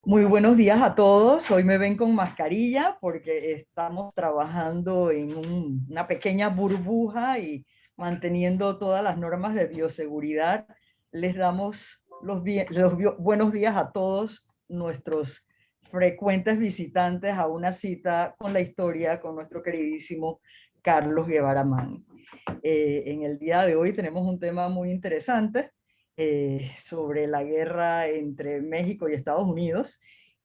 Muy buenos días a todos. Hoy me ven con mascarilla porque estamos trabajando en una pequeña burbuja y manteniendo todas las normas de bioseguridad. Les damos buenos días a todos nuestros frecuentes visitantes a una cita con la historia con nuestro queridísimo Carlos Guevara Mann. En el día de hoy tenemos un tema muy interesante sobre la guerra entre México y Estados Unidos.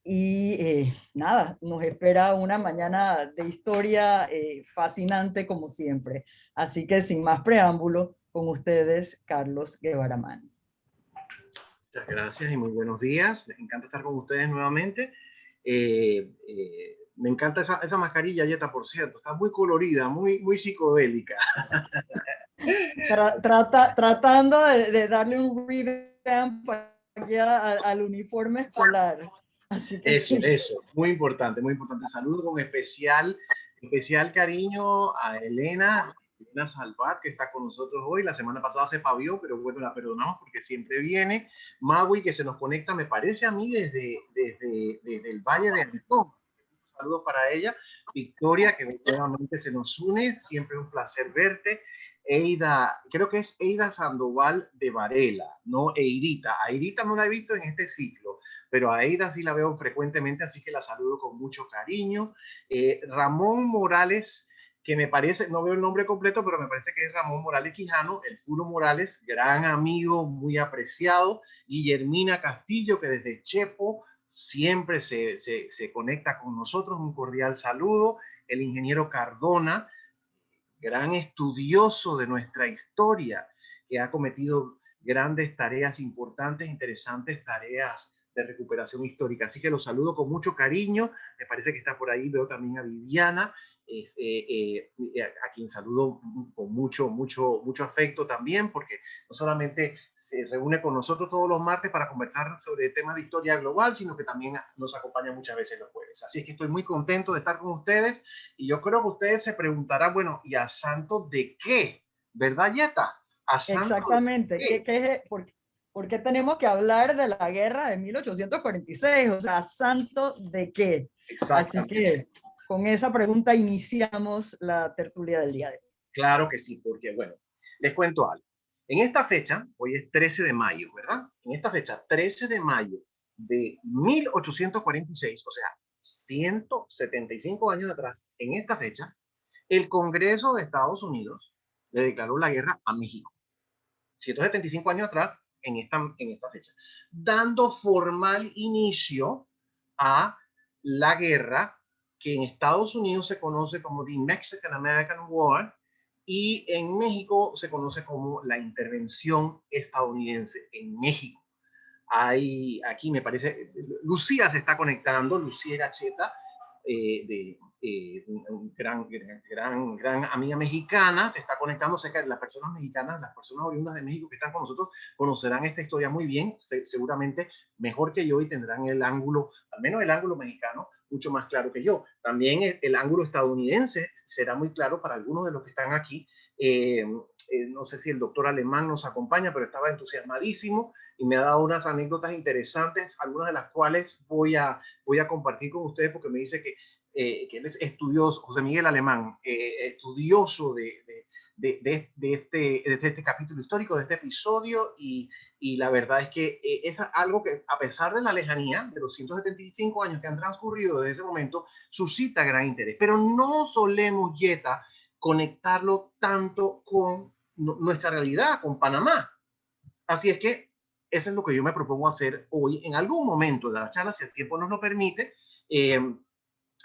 Y nada, nos espera una mañana de historia fascinante como siempre. Así que sin más preámbulo, con ustedes, Carlos Guevara Mann. Muchas gracias y muy buenos días. Les encanta estar con ustedes nuevamente. Me encanta esa mascarilla, Yeta, por cierto. Está muy colorida, muy psicodélica. Tratando de darle un revamp al uniforme escolar. Así que sí. Eso. Muy importante, muy importante. Saludo con especial cariño a Elena Salvat, que está con nosotros hoy. La semana pasada se pavió, pero bueno, la perdonamos porque siempre viene. Maui, que se nos conecta, me parece a mí, desde el Valle de Antón. Saludos para ella. Victoria, que nuevamente se nos une. Siempre un placer verte. Eida, creo que es Eida Sandoval de Varela, no Eidita. A Eidita no la he visto en este ciclo, pero a Eida sí la veo frecuentemente, así que la saludo con mucho cariño. Ramón Morales, que me parece, no veo el nombre completo, pero me parece que es Ramón Morales Quijano, el Furo Morales, gran amigo, muy apreciado. Guillermina Castillo, que desde Chepo siempre se conecta con nosotros, un cordial saludo. El ingeniero Cardona, gran estudioso de nuestra historia, que ha cometido grandes tareas importantes, interesantes tareas de recuperación histórica. Así que los saludo con mucho cariño. Me parece que está por ahí. Veo también a Viviana, a quien saludo con mucho afecto también, porque no solamente se reúne con nosotros todos los martes para conversar sobre temas de historia global, sino que también nos acompaña muchas veces los jueves. Así es que estoy muy contento de estar con ustedes y yo creo que ustedes se preguntarán, bueno, ¿y a santo de qué? ¿Verdad, Yeta? ¿A santo Exactamente. de qué? ¿Por qué tenemos que hablar de la guerra de 1846? O sea, ¿santo de qué? Así Exactamente. que con esa pregunta iniciamos la tertulia del día de hoy. Claro que sí, porque bueno, les cuento algo. En esta fecha, hoy es 13 de mayo, ¿verdad? En esta fecha, 13 de mayo de 1846, o sea, 175 años atrás, en esta fecha, el Congreso de Estados Unidos le declaró la guerra a México. 175 años atrás, en esta fecha, dando formal inicio a la guerra que en Estados Unidos se conoce como the Mexican-American War y en México se conoce como la intervención estadounidense en México. Aquí me parece, Lucía se está conectando, Lucía Gacheta, gran amiga mexicana, se está conectando. Sé que las personas mexicanas, las personas oriundas de México que están con nosotros, conocerán esta historia muy bien, seguramente mejor que yo, y tendrán el ángulo, al menos el ángulo mexicano, mucho más claro que yo. También el ángulo estadounidense será muy claro para algunos de los que están aquí. No sé si el doctor Alemán nos acompaña, pero estaba entusiasmadísimo y me ha dado unas anécdotas interesantes, algunas de las cuales voy a compartir con ustedes porque me dice que él es estudioso, José Miguel Alemán, estudioso de este capítulo histórico, de este episodio, y la verdad es que es algo que, a pesar de la lejanía de los 175 años que han transcurrido desde ese momento, suscita gran interés. Pero no solemos, Yeta, conectarlo tanto con nuestra realidad, con Panamá. Así es que eso es lo que yo me propongo hacer hoy en algún momento de la charla, si el tiempo nos lo permite.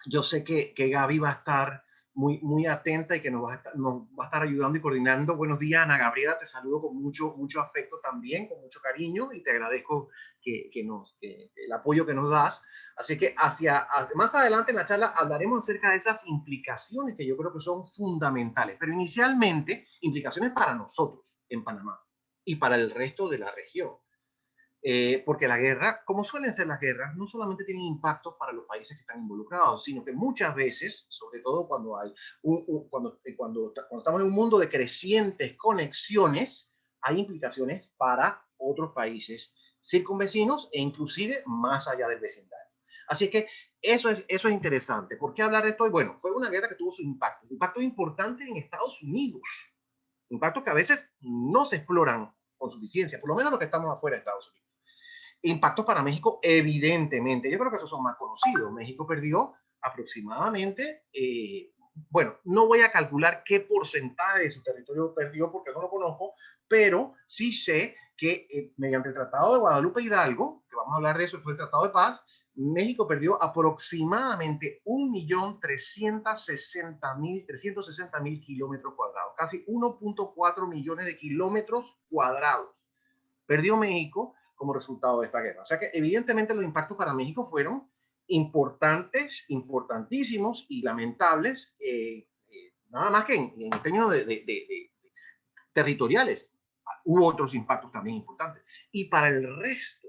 Yo sé que Gaby va a estar muy atenta y que nos va a estar ayudando y coordinando. Buenos días, Ana Gabriela, te saludo con mucho afecto también, con mucho cariño, y te agradezco el apoyo que nos das. Así que más adelante en la charla hablaremos acerca de esas implicaciones que yo creo que son fundamentales, pero inicialmente implicaciones para nosotros en Panamá y para el resto de la región. Porque la guerra, como suelen ser las guerras, no solamente tienen impactos para los países que están involucrados, sino que muchas veces, sobre todo cuando estamos en un mundo de crecientes conexiones, hay implicaciones para otros países circunvecinos e inclusive más allá del vecindario. Así que eso es interesante. ¿Por qué hablar de esto? Bueno, fue una guerra que tuvo su impacto importante en Estados Unidos, impactos que a veces no se exploran con suficiencia, por lo menos los que estamos afuera de Estados Unidos. Impactos para México, evidentemente. Yo creo que esos son más conocidos. México perdió aproximadamente, bueno, no voy a calcular qué porcentaje de su territorio perdió porque no lo conozco, pero sí sé que mediante el Tratado de Guadalupe Hidalgo, que vamos a hablar de eso, fue el Tratado de Paz, México perdió aproximadamente 1.360.000 kilómetros cuadrados, casi 1.4 millones de kilómetros cuadrados. Perdió México como resultado de esta guerra. O sea que evidentemente los impactos para México fueron importantes, importantísimos y lamentables, nada más que en términos de territoriales. Hubo otros impactos también importantes. Y para el resto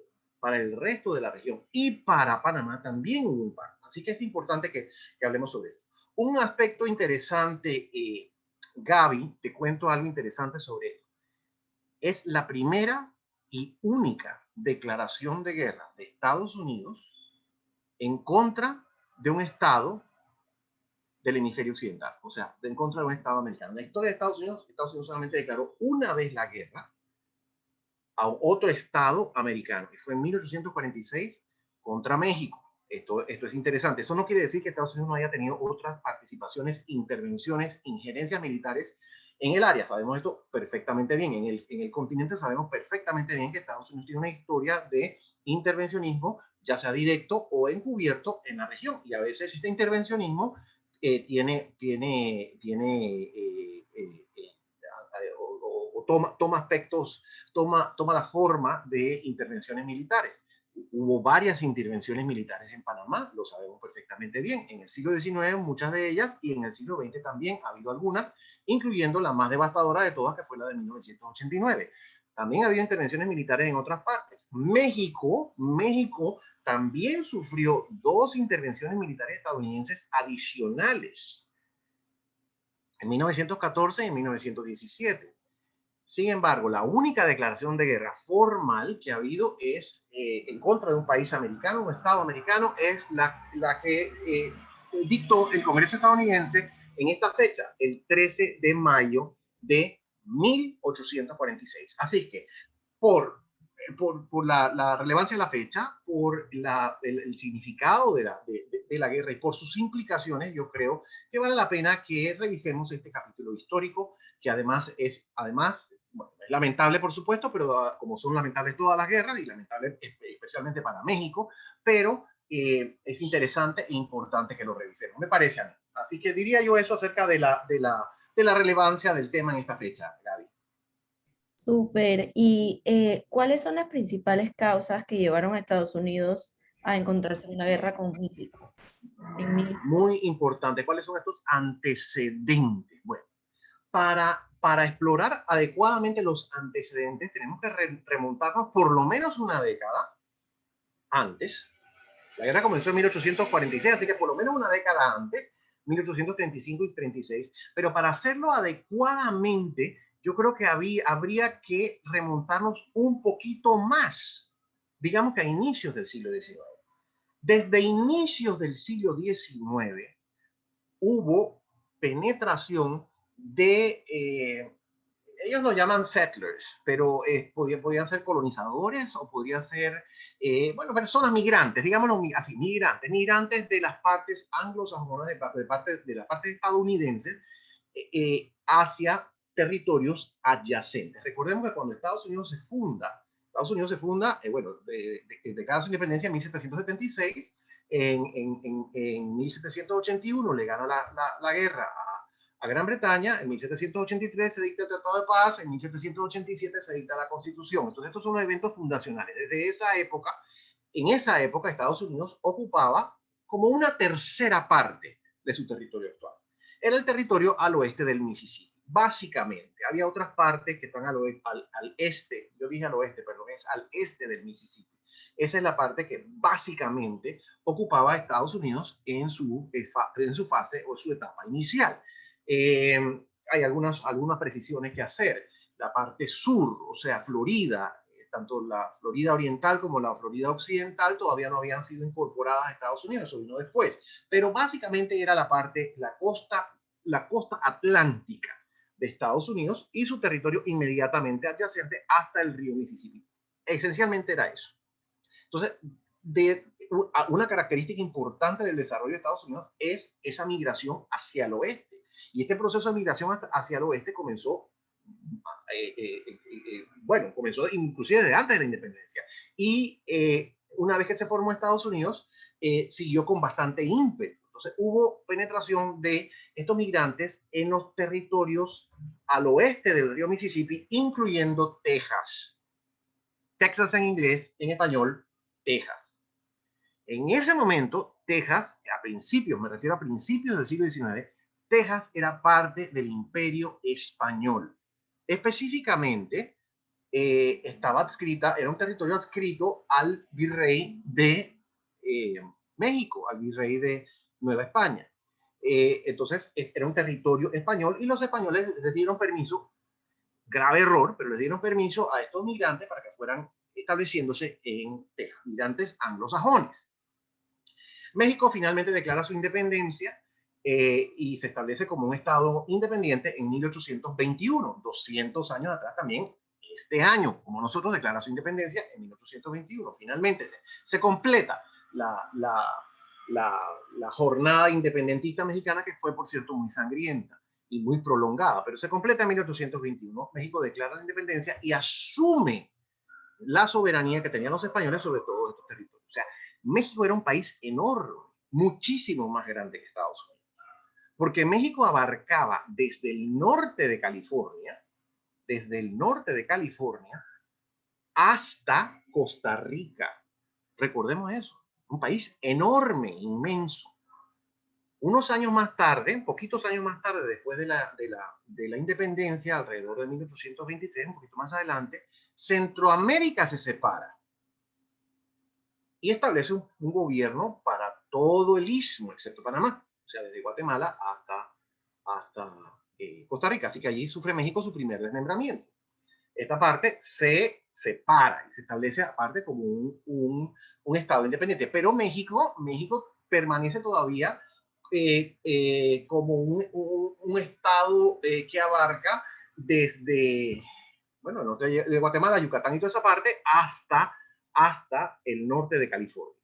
de la región y para Panamá también hubo impacto. Así que es importante que hablemos sobre esto. Un aspecto interesante, Gaby, te cuento algo interesante sobre esto. Es la primera y única declaración de guerra de Estados Unidos en contra de un Estado del hemisferio occidental, o sea, en contra de un Estado americano. En la historia de Estados Unidos solamente declaró una vez la guerra a otro Estado americano, que fue en 1846 contra México. Esto es interesante. Eso no quiere decir que Estados Unidos no haya tenido otras participaciones, intervenciones, injerencias militares en el área. Sabemos esto perfectamente bien. En el continente sabemos perfectamente bien que Estados Unidos tiene una historia de intervencionismo, ya sea directo o encubierto en la región. Y a veces este intervencionismo toma aspectos, toma la forma de intervenciones militares. Hubo varias intervenciones militares en Panamá, lo sabemos perfectamente bien. En el siglo XIX, muchas de ellas, y en el siglo XX también ha habido algunas, incluyendo la más devastadora de todas, que fue la de 1989. También ha habido intervenciones militares en otras partes. México también sufrió 2 intervenciones militares estadounidenses adicionales, en 1914 y en 1917. Sin embargo, la única declaración de guerra formal que ha habido es en contra de un país americano, un Estado americano, es la que dictó el Congreso estadounidense en esta fecha, el 13 de mayo de 1846. Así que, por la relevancia de la fecha, por el significado de la guerra y por sus implicaciones, yo creo que vale la pena que revisemos este capítulo histórico, que además bueno, es lamentable, por supuesto, pero como son lamentables todas las guerras, y lamentable especialmente para México, pero es interesante e importante que lo revisemos, me parece a mí. Así que diría yo eso acerca de la relevancia del tema en esta fecha, Gaby. Súper. ¿Y cuáles son las principales causas que llevaron a Estados Unidos a encontrarse en una guerra con México? Muy importante. ¿Cuáles son estos antecedentes? Bueno, para explorar adecuadamente los antecedentes, tenemos que remontarnos por lo menos una década antes. La guerra comenzó en 1846, así que por lo menos una década antes, 1835 y 36. Pero para hacerlo adecuadamente, yo creo que habría que remontarnos un poquito más, digamos que a inicios del siglo XIX. Desde inicios del siglo XIX hubo penetración de, ellos lo llaman settlers, pero podían ser colonizadores o podrían ser, bueno, personas migrantes, digámoslo así, migrantes de las partes anglosajonas, de las partes estadounidenses, hacia territorios adyacentes. Recordemos que cuando Estados Unidos se funda, bueno, declara su independencia en 1776, en 1781 le gana la guerra a Gran Bretaña, en 1783 se dicta el Tratado de Paz, en 1787 se dicta la Constitución. Entonces estos son los eventos fundacionales. Desde esa época, en esa época Estados Unidos ocupaba como una tercera parte de su territorio actual. Era el territorio al oeste del Mississippi. Básicamente, había otras partes que están al este, yo dije al oeste, perdón, es al este del Mississippi. Esa es la parte que básicamente ocupaba Estados Unidos en su fase o su etapa inicial. Hay algunas precisiones que hacer. La parte sur, o sea, Florida, tanto la Florida Oriental como la Florida Occidental todavía no habían sido incorporadas a Estados Unidos, eso vino después. Pero básicamente era la costa atlántica de Estados Unidos y su territorio inmediatamente adyacente hasta el río Mississippi. Esencialmente era eso. Entonces, una característica importante del desarrollo de Estados Unidos es esa migración hacia el oeste. Y este proceso de migración hacia el oeste comenzó, bueno, comenzó inclusive desde antes de la independencia. Y una vez que se formó Estados Unidos, siguió con bastante ímpetu. Entonces hubo penetración de estos migrantes en los territorios al oeste del río Mississippi, incluyendo Texas. Texas en inglés, en español, Texas. En ese momento, Texas, a principios, me refiero a principios del siglo XIX, Texas era parte del Imperio Español. Específicamente, estaba adscrita, era un territorio adscrito al virrey de México, al virrey de Nueva España. Entonces, era un territorio español y los españoles les dieron permiso, grave error, pero les dieron permiso a estos migrantes para que fueran estableciéndose en Texas, migrantes anglosajones. México finalmente declara su independencia y se establece como un estado independiente en 1821, 200 años atrás también. Este año, como nosotros, declara su independencia en 1821. Finalmente se completa la jornada independentista mexicana, que fue, por cierto, muy sangrienta y muy prolongada, pero se completa en 1821. México declara la independencia y asume la soberanía que tenían los españoles sobre todos estos territorios. O sea, México era un país enorme, muchísimo más grande que Estados Unidos, porque México abarcaba desde el norte de California, hasta Costa Rica. Recordemos eso, un país enorme, inmenso. Unos años más tarde, poquitos años más tarde, después de la independencia, alrededor de 1823, un poquito más adelante, Centroamérica se separa y establece un gobierno para todo el istmo, excepto Panamá, o sea, desde Guatemala hasta Costa Rica. Así que allí sufre México su primer desmembramiento. Esta parte se separa y se establece aparte como un estado independiente. Pero México permanece todavía como un estado que abarca desde, bueno, el norte de Guatemala, Yucatán y toda esa parte, hasta el norte de California.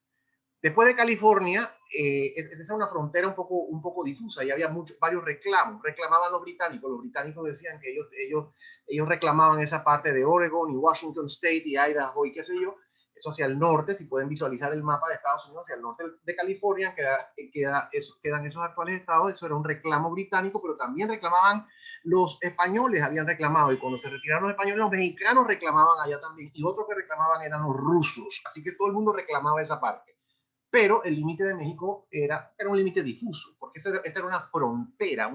Después de California, esa es una frontera un poco difusa y había varios reclamos. Reclamaban los británicos decían que ellos reclamaban esa parte de Oregon y Washington State y Idaho y qué sé yo, eso hacia el norte. Si pueden visualizar el mapa de Estados Unidos, hacia el norte de California quedan esos actuales estados. Eso era un reclamo británico, pero también reclamaban los españoles, habían reclamado, y cuando se retiraron los españoles, los mexicanos reclamaban allá también, y otros que reclamaban eran los rusos, así que todo el mundo reclamaba esa parte. Pero el límite de México era un límite difuso, porque esta era una frontera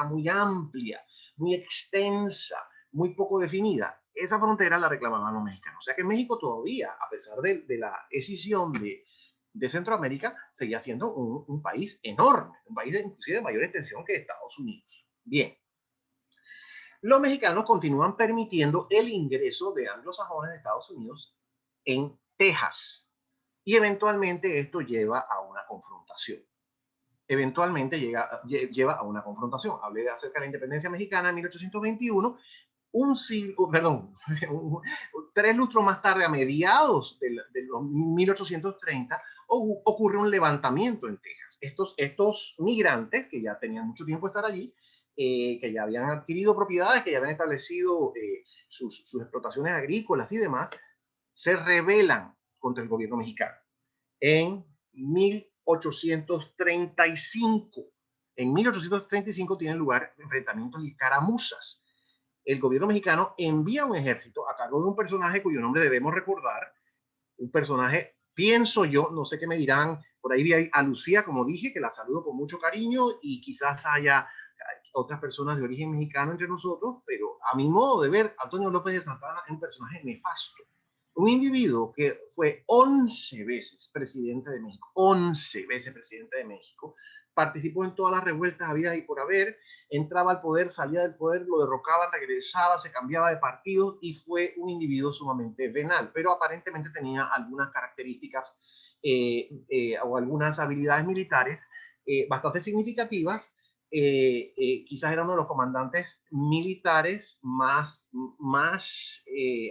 muy amplia, muy extensa, muy poco definida. Esa frontera la reclamaban los mexicanos. O sea que México todavía, a pesar de la escisión de Centroamérica, seguía siendo un país enorme, un país inclusive de mayor extensión que Estados Unidos. Bien. Los mexicanos continúan permitiendo el ingreso de anglosajones de Estados Unidos en Texas. Y eventualmente esto lleva a una confrontación. Lleva a una confrontación. Hablé acerca de la independencia mexicana en 1821. 3 lustros más tarde, a mediados de los 1830, ocurre un levantamiento en Texas. Estos migrantes, que ya tenían mucho tiempo de estar allí, que ya habían adquirido propiedades, que ya habían establecido sus explotaciones agrícolas y demás, se rebelan contra el gobierno mexicano. En 1835. En 1835 tienen lugar enfrentamientos y escaramuzas. El gobierno mexicano envía un ejército a cargo de un personaje cuyo nombre debemos recordar, un personaje, pienso yo, no sé qué me dirán, por ahí vi a Lucía, como dije, que la saludo con mucho cariño, y quizás haya otras personas de origen mexicano entre nosotros, pero a mi modo de ver, Antonio López de Santana es un personaje nefasto. Un individuo que fue 11 veces presidente de México, 11 veces presidente de México, participó en todas las revueltas habidas y por haber, entraba al poder, salía del poder, lo derrocaban, regresaba, se cambiaba de partido y fue un individuo sumamente venal, pero aparentemente tenía algunas características o algunas habilidades militares bastante significativas. Quizás era uno de los comandantes militares más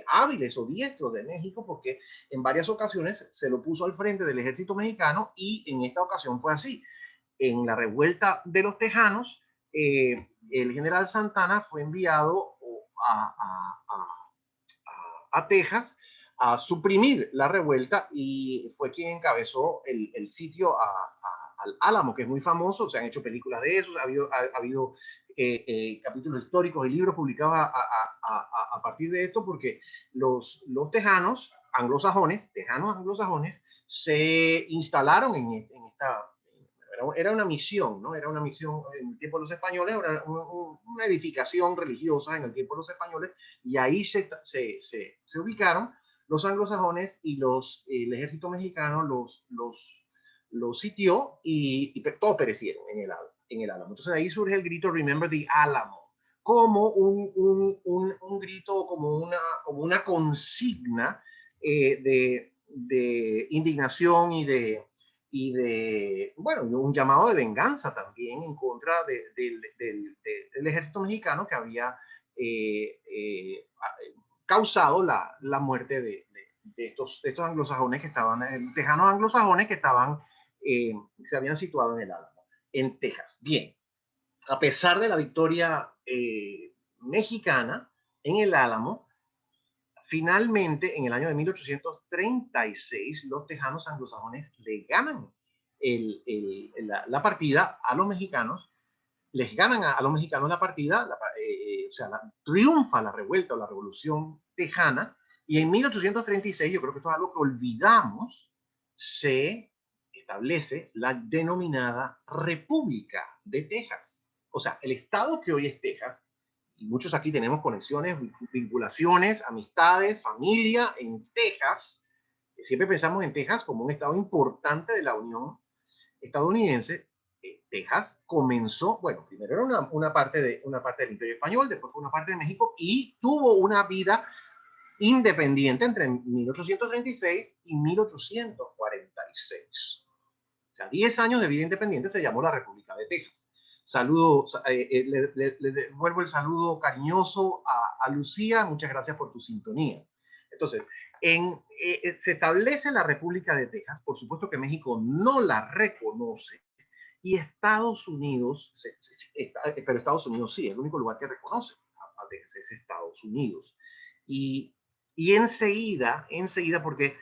hábiles o diestros de México, porque en varias ocasiones se lo puso al frente del ejército mexicano y en esta ocasión fue así. En la revuelta de los tejanos, el general Santana fue enviado a Texas a suprimir la revuelta y fue quien encabezó el sitio al Álamo, que es muy famoso, se han hecho películas de eso, ha habido capítulos históricos y libros publicados a partir de esto, porque los tejanos anglosajones se instalaron en esta, era una misión, ¿no? Era una misión en el tiempo de los españoles, era una edificación religiosa en el tiempo de los españoles, y ahí se ubicaron los anglosajones y el ejército mexicano los sitió y todos perecieron en el Álamo. Entonces de ahí surge el grito Remember the Álamo, como un grito, como una consigna de indignación bueno, un llamado de venganza también en contra del ejército mexicano que había causado la muerte de estos anglosajones que estaban, tejanos anglosajones que se habían situado en el Álamo, en Texas. Bien, a pesar de la victoria mexicana en el Álamo, finalmente, en el año de 1836, los tejanos anglosajones le ganan la partida a los mexicanos, les ganan a los mexicanos la partida, o sea, triunfa la revuelta o la revolución tejana, y en 1836, yo creo que esto es algo que olvidamos, se establece la denominada República de Texas. O sea, el estado que hoy es Texas, y muchos aquí tenemos conexiones, vinculaciones, amistades, familia en Texas. Siempre pensamos en Texas como un estado importante de la Unión estadounidense. Texas comenzó, bueno, primero era una parte del Imperio Español, después fue una parte de México y tuvo una vida independiente entre 1836 y 1846. O sea, 10 años de vida independiente se llamó la República de Texas. Saludo, le devuelvo el saludo cariñoso a Lucía, muchas gracias por tu sintonía. Entonces, se establece la República de Texas, por supuesto que México no la reconoce, y Estados Unidos, pero Estados Unidos sí, el único lugar que reconoce a Texas es Estados Unidos. Y enseguida, porque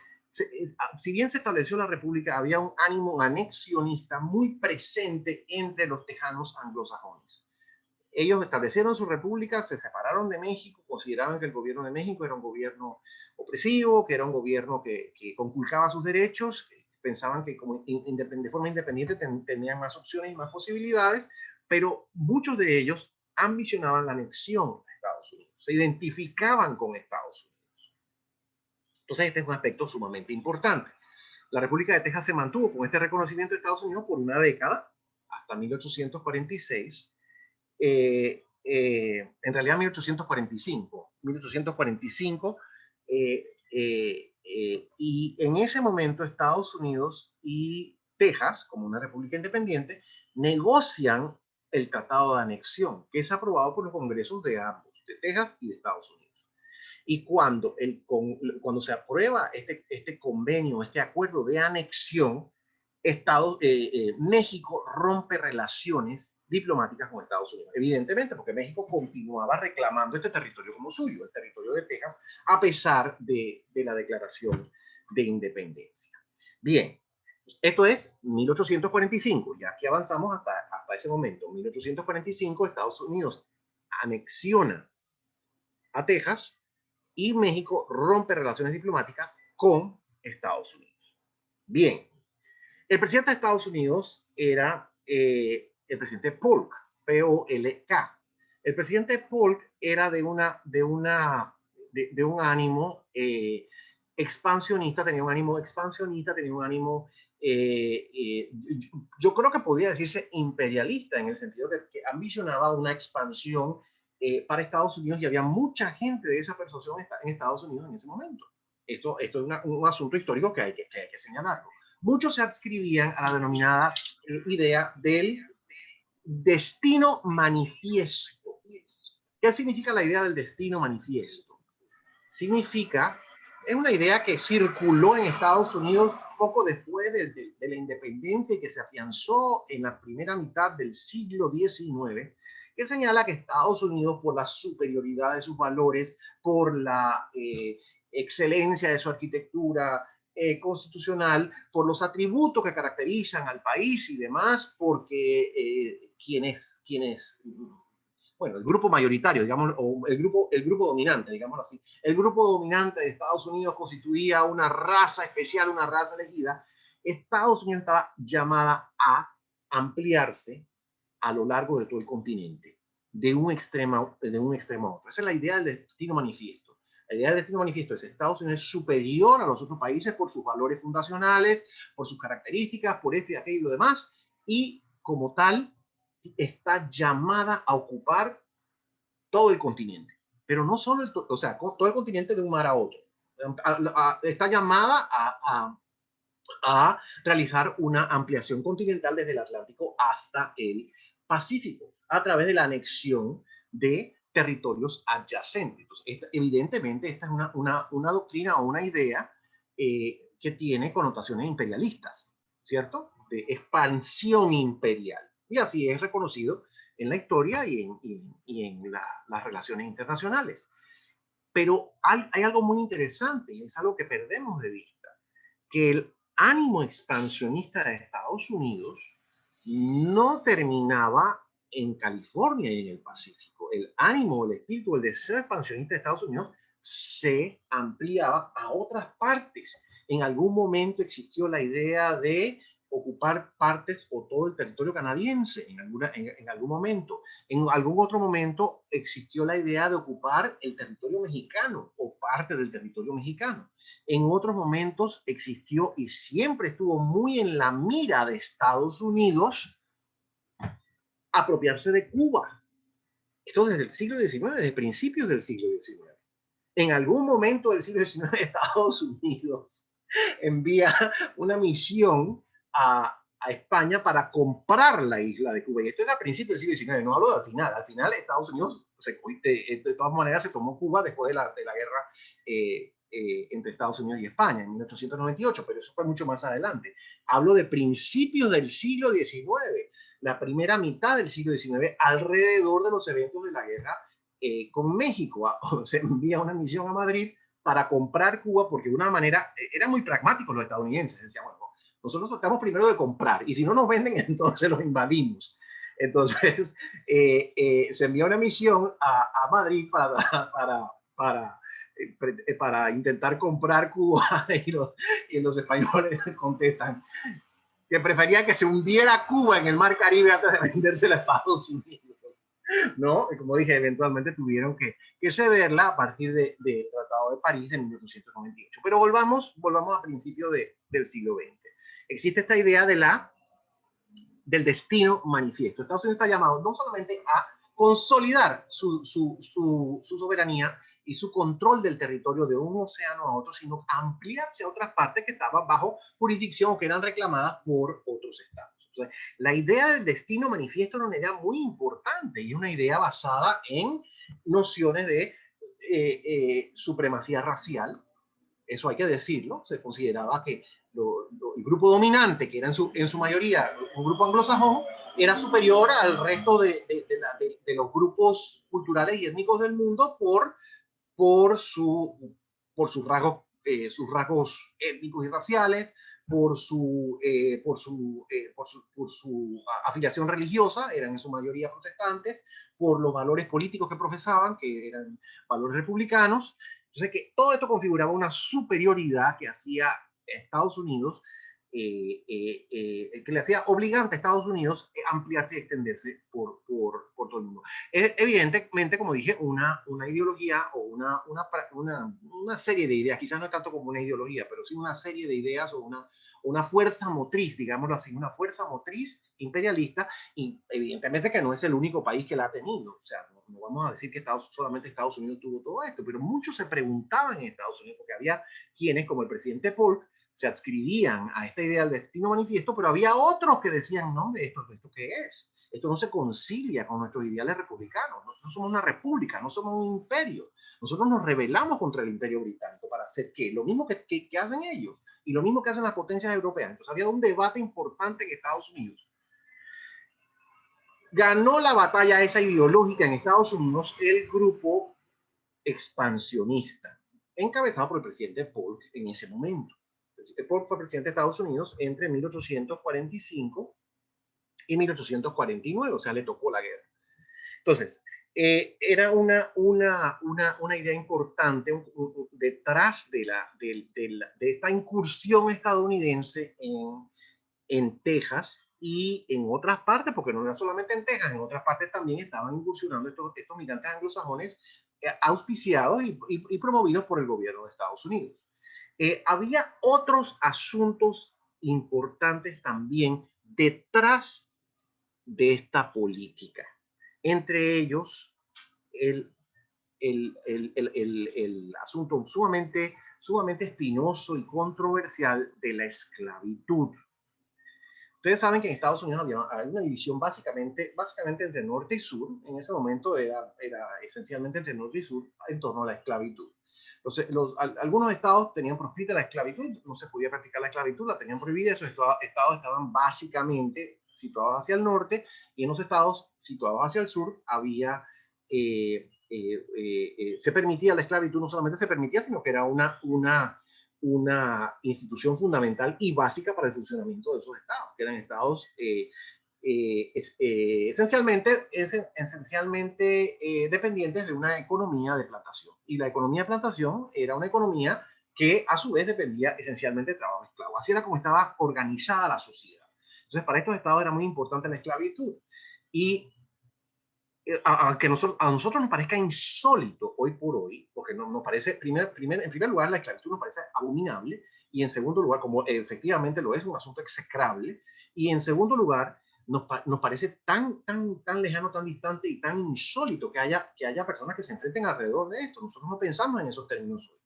si bien se estableció la república, había un ánimo anexionista muy presente entre los tejanos anglosajones. Ellos establecieron su república, se separaron de México, consideraban que el gobierno de México era un gobierno opresivo, que era un gobierno que conculcaba sus derechos, pensaban que de forma independiente tenían más opciones y más posibilidades, pero muchos de ellos ambicionaban la anexión a Estados Unidos, se identificaban con Estados Unidos. Entonces este es un aspecto sumamente importante. La República de Texas se mantuvo con este reconocimiento de Estados Unidos por una década, hasta 1846, en realidad 1845, y en ese momento Estados Unidos y Texas, como una república independiente, negocian el tratado de anexión, que es aprobado por los congresos de ambos, de Texas y de Estados Unidos. Y cuando se aprueba este convenio, este acuerdo de anexión, México rompe relaciones diplomáticas con Estados Unidos. Evidentemente, porque México continuaba reclamando este territorio como suyo, el territorio de Texas, a pesar de la declaración de independencia. Bien, esto es 1845, ya que avanzamos hasta ese momento. 1845, Estados Unidos anexiona a Texas y México rompe relaciones diplomáticas con Estados Unidos. Bien, el presidente de Estados Unidos era el presidente Polk, P-O-L-K. El presidente Polk era de un ánimo expansionista, tenía un ánimo expansionista, tenía un ánimo, yo creo que podría decirse imperialista, en el sentido de que ambicionaba una expansión para Estados Unidos, y había mucha gente de esa persuasión en Estados Unidos en ese momento. Esto es un asunto histórico que hay que señalarlo. Muchos se adscribían a la denominada idea del destino manifiesto. ¿Qué significa la idea del destino manifiesto? Significa, es una idea que circuló en Estados Unidos poco después de la independencia y que se afianzó en la primera mitad del siglo XIX, que señala que Estados Unidos, por la superioridad de sus valores, por la excelencia de su arquitectura constitucional, por los atributos que caracterizan al país y demás, porque bueno, el grupo mayoritario, digamos, o el grupo dominante, digámoslo así, el grupo dominante de Estados Unidos constituía una raza especial, una raza elegida. Estados Unidos estaba llamada a ampliarse a lo largo de todo el continente, de un extremo a otro. Esa es la idea del destino manifiesto. La idea del destino manifiesto es: Estados Unidos es superior a los otros países por sus valores fundacionales, por sus características, por esto y aquello y lo demás, y como tal está llamada a ocupar todo el continente, pero no solo o sea, todo el continente de un mar a otro. Está llamada a realizar una ampliación continental desde el Atlántico hasta el Pacífico, a través de la anexión de territorios adyacentes. Entonces, evidentemente, esta es una doctrina o una idea que tiene connotaciones imperialistas, ¿cierto? De expansión imperial. Y así es reconocido en la historia y en las relaciones internacionales. Pero hay algo muy interesante, y es algo que perdemos de vista, que el ánimo expansionista de Estados Unidos no terminaba en California y en el Pacífico. El ánimo, el espíritu, el deseo expansionista de Estados Unidos se ampliaba a otras partes. En algún momento existió la idea de ocupar partes o todo el territorio canadiense, en algún momento. En algún otro momento existió la idea de ocupar el territorio mexicano o parte del territorio mexicano. En otros momentos existió y siempre estuvo muy en la mira de Estados Unidos apropiarse de Cuba. Esto desde el siglo XIX, desde principios del siglo XIX. En algún momento del siglo XIX, Estados Unidos envía una misión a España para comprar la isla de Cuba. Y esto es a principios del siglo XIX, no hablo del final. Al final, Estados Unidos, de todas maneras, se tomó Cuba después de la guerra entre Estados Unidos y España en 1898, pero eso fue mucho más adelante. Hablo de principios del siglo XIX, la primera mitad del siglo XIX, alrededor de los eventos de la guerra con México. Se envía una misión a Madrid para comprar Cuba, porque de una manera, eran muy pragmáticos los estadounidenses, decían, bueno, nosotros tratamos primero de comprar, y si no nos venden, entonces los invadimos. Entonces, se envía una misión a Madrid para intentar comprar Cuba, y los españoles contestan que prefería que se hundiera Cuba en el mar Caribe antes de vendérsela a Estados Unidos, ¿no? Y como dije, eventualmente tuvieron que cederla a partir del Tratado de París en 1898. Pero volvamos a principios del siglo XX. Existe esta idea del destino manifiesto. Estados Unidos está llamado no solamente a consolidar su soberanía y su control del territorio de un océano a otro, sino ampliarse a otras partes que estaban bajo jurisdicción o que eran reclamadas por otros estados. Entonces, la idea del destino manifiesto es una idea muy importante y una idea basada en nociones de supremacía racial. Eso hay que decirlo. Se consideraba que el grupo dominante, que era en su mayoría un grupo anglosajón, era superior al resto de los grupos culturales y étnicos del mundo por sus rasgos étnicos y raciales, por su afiliación religiosa, eran en su mayoría protestantes, por los valores políticos que profesaban, que eran valores republicanos. Entonces, que todo esto configuraba una superioridad que hacía a Estados Unidos, que le hacía obligante a Estados Unidos ampliarse y extenderse por todo el mundo. Evidentemente, como dije, una ideología o una serie de ideas, quizás no es tanto como una ideología, pero sí una serie de ideas o una fuerza motriz, digámoslo así, una fuerza motriz imperialista, y evidentemente que no es el único país que la ha tenido. O sea, no vamos a decir que solamente Estados Unidos tuvo todo esto, pero muchos se preguntaban en Estados Unidos, porque había quienes, como el presidente Polk, se adscribían a esta idea del destino manifiesto, pero había otros que decían, no, ¿esto qué es? Esto no se concilia con nuestros ideales republicanos. Nosotros somos una república, no somos un imperio. Nosotros nos rebelamos contra el imperio británico para hacer ¿qué? Lo mismo que hacen ellos y lo mismo que hacen las potencias europeas. Entonces había un debate importante en Estados Unidos. Ganó la batalla esa ideológica en Estados Unidos el grupo expansionista, encabezado por el presidente Polk en ese momento. El presidente Polk fue presidente de Estados Unidos entre 1845 y 1849, o sea, le tocó la guerra. Entonces, era una idea importante detrás de esta incursión estadounidense en Texas y en otras partes, porque no era solamente en Texas, en otras partes también estaban incursionando estos migrantes anglosajones auspiciados y promovidos por el gobierno de Estados Unidos. Había otros asuntos importantes también detrás de esta política. Entre ellos, el asunto sumamente espinoso y controversial de la esclavitud. Ustedes saben que en Estados Unidos había una división básicamente entre norte y sur. En ese momento era esencialmente entre norte y sur en torno a la esclavitud. Entonces, algunos estados tenían proscrita la esclavitud, no se podía practicar la esclavitud, la tenían prohibida. Esos estados estaban básicamente situados hacia el norte, y en los estados situados hacia el sur había, se permitía la esclavitud. No solamente se permitía, sino que era una institución fundamental y básica para el funcionamiento de esos estados, que eran estados esencialmente dependientes de una economía de plantación. Y la economía de plantación era una economía que a su vez dependía esencialmente de trabajo esclavo. Así era como estaba organizada la sociedad. Entonces, para estos estados era muy importante la esclavitud. Y aunque a nosotros nos parezca insólito hoy por hoy, porque nos parece, en primer lugar, la esclavitud nos parece abominable, y en segundo lugar, como efectivamente lo es, un asunto execrable, y en segundo lugar, nos parece tan lejano, tan distante y tan insólito que haya personas que se enfrenten alrededor de esto. Nosotros no pensamos en esos términos hoy,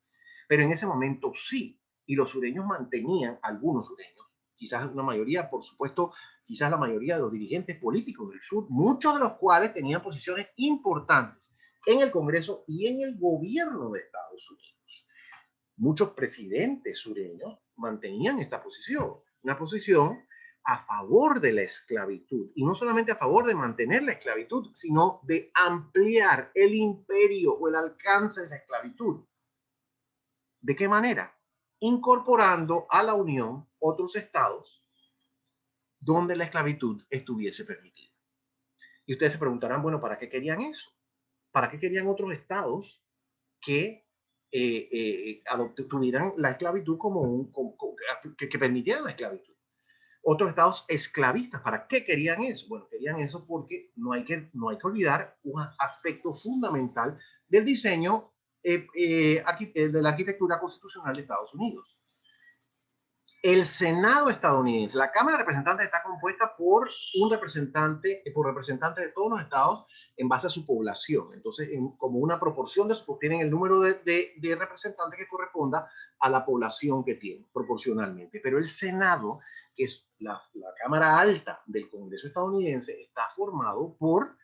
pero en ese momento sí, y los sureños mantenían, algunos sureños, quizás una mayoría, por supuesto, quizás la mayoría de los dirigentes políticos del sur, muchos de los cuales tenían posiciones importantes en el Congreso y en el gobierno de Estados Unidos. Muchos presidentes sureños mantenían esta posición, una posición a favor de la esclavitud, y no solamente a favor de mantener la esclavitud, sino de ampliar el imperio o el alcance de la esclavitud. ¿De qué manera? Incorporando a la Unión otros estados donde la esclavitud estuviese permitida. Y ustedes se preguntarán, bueno, ¿para qué querían eso? ¿Para qué querían otros estados que tuvieran la esclavitud que permitieran la esclavitud? Otros estados esclavistas, ¿para qué querían eso? Bueno, querían eso porque no hay que olvidar un aspecto fundamental del diseño de la arquitectura constitucional de Estados Unidos. El Senado estadounidense, la Cámara de Representantes, está compuesta por representantes de todos los estados en base a su población. Entonces, como una proporción de su, tienen el número de representantes que corresponda a la población que tienen, proporcionalmente. Pero el Senado, que es la Cámara Alta del Congreso estadounidense, está formado por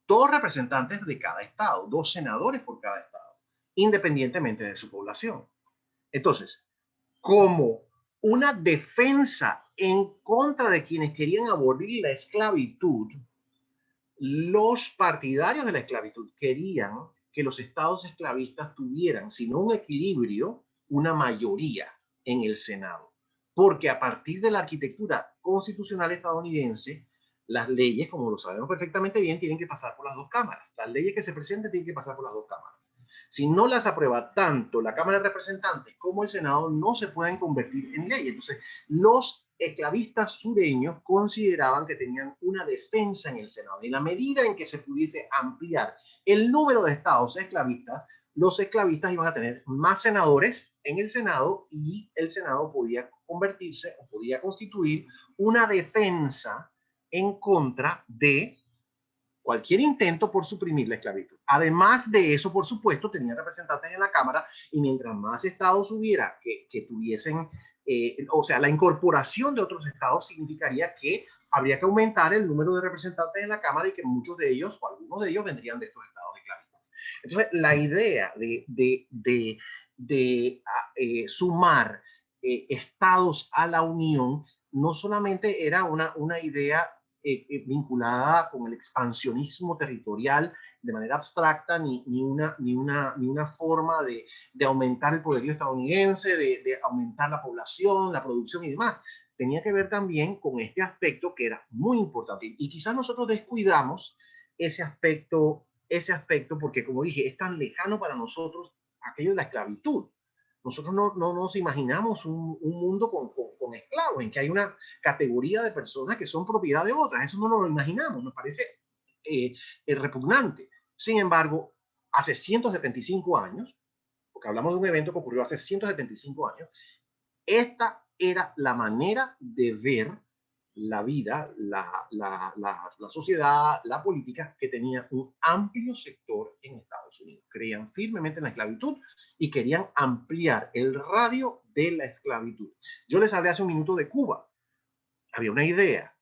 2 representantes de cada estado, 2 senadores por cada estado, independientemente de su población. Entonces, como una defensa en contra de quienes querían abolir la esclavitud, los partidarios de la esclavitud querían que los estados esclavistas tuvieran, si no un equilibrio, una mayoría en el Senado. Porque a partir de la arquitectura constitucional estadounidense, las leyes, como lo sabemos perfectamente bien, tienen que pasar por las 2 cámaras. Las leyes que se presenten tienen que pasar por las 2 cámaras. Si no las aprueba tanto la Cámara de Representantes como el Senado, no se pueden convertir en ley. Entonces, los esclavistas sureños consideraban que tenían una defensa en el Senado. Y en la medida en que se pudiese ampliar el número de estados esclavistas, los esclavistas iban a tener más senadores en el Senado y el Senado podía convertirse o podía constituir una defensa en contra de cualquier intento por suprimir la esclavitud. Además de eso, por supuesto, tenía representantes en la Cámara y mientras más estados hubiera que tuviesen, o sea, la incorporación de otros estados significaría que habría que aumentar el número de representantes en la Cámara y que muchos de ellos o algunos de ellos vendrían de estos estados esclavistas. Entonces, la idea de sumar estados a la Unión no solamente era una idea vinculada con el expansionismo territorial de manera abstracta, ni una forma de aumentar el poderío estadounidense, de aumentar la población, la producción y demás. Tenía que ver también con este aspecto que era muy importante. Y quizás nosotros descuidamos ese aspecto porque, como dije, es tan lejano para nosotros aquello de la esclavitud. Nosotros no nos imaginamos un mundo con esclavos, en que hay una categoría de personas que son propiedad de otras. Eso no lo imaginamos, nos parece repugnante. Sin embargo, hace 175 años, porque hablamos de un evento que ocurrió hace 175 años, esta era la manera de ver la vida, la sociedad, la política, que tenía un amplio sector en Estados Unidos. Creían firmemente en la esclavitud y querían ampliar el radio de la esclavitud. Yo les hablé hace un minuto de Cuba. Había una idea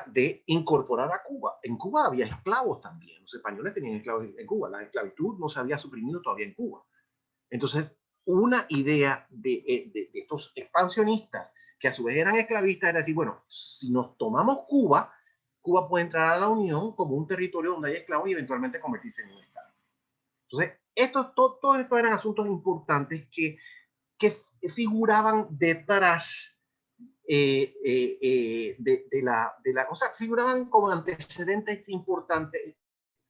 de incorporar a Cuba. En Cuba había esclavos también. Los españoles tenían esclavos en Cuba. La esclavitud no se había suprimido todavía en Cuba. Entonces, una idea de estos expansionistas, que a su vez eran esclavistas, era decir, bueno, si nos tomamos Cuba, Cuba puede entrar a la Unión como un territorio donde hay esclavos y eventualmente convertirse en un Estado. Entonces, todos estos eran asuntos importantes que figuraban detrás o sea, figuraban como antecedentes importantes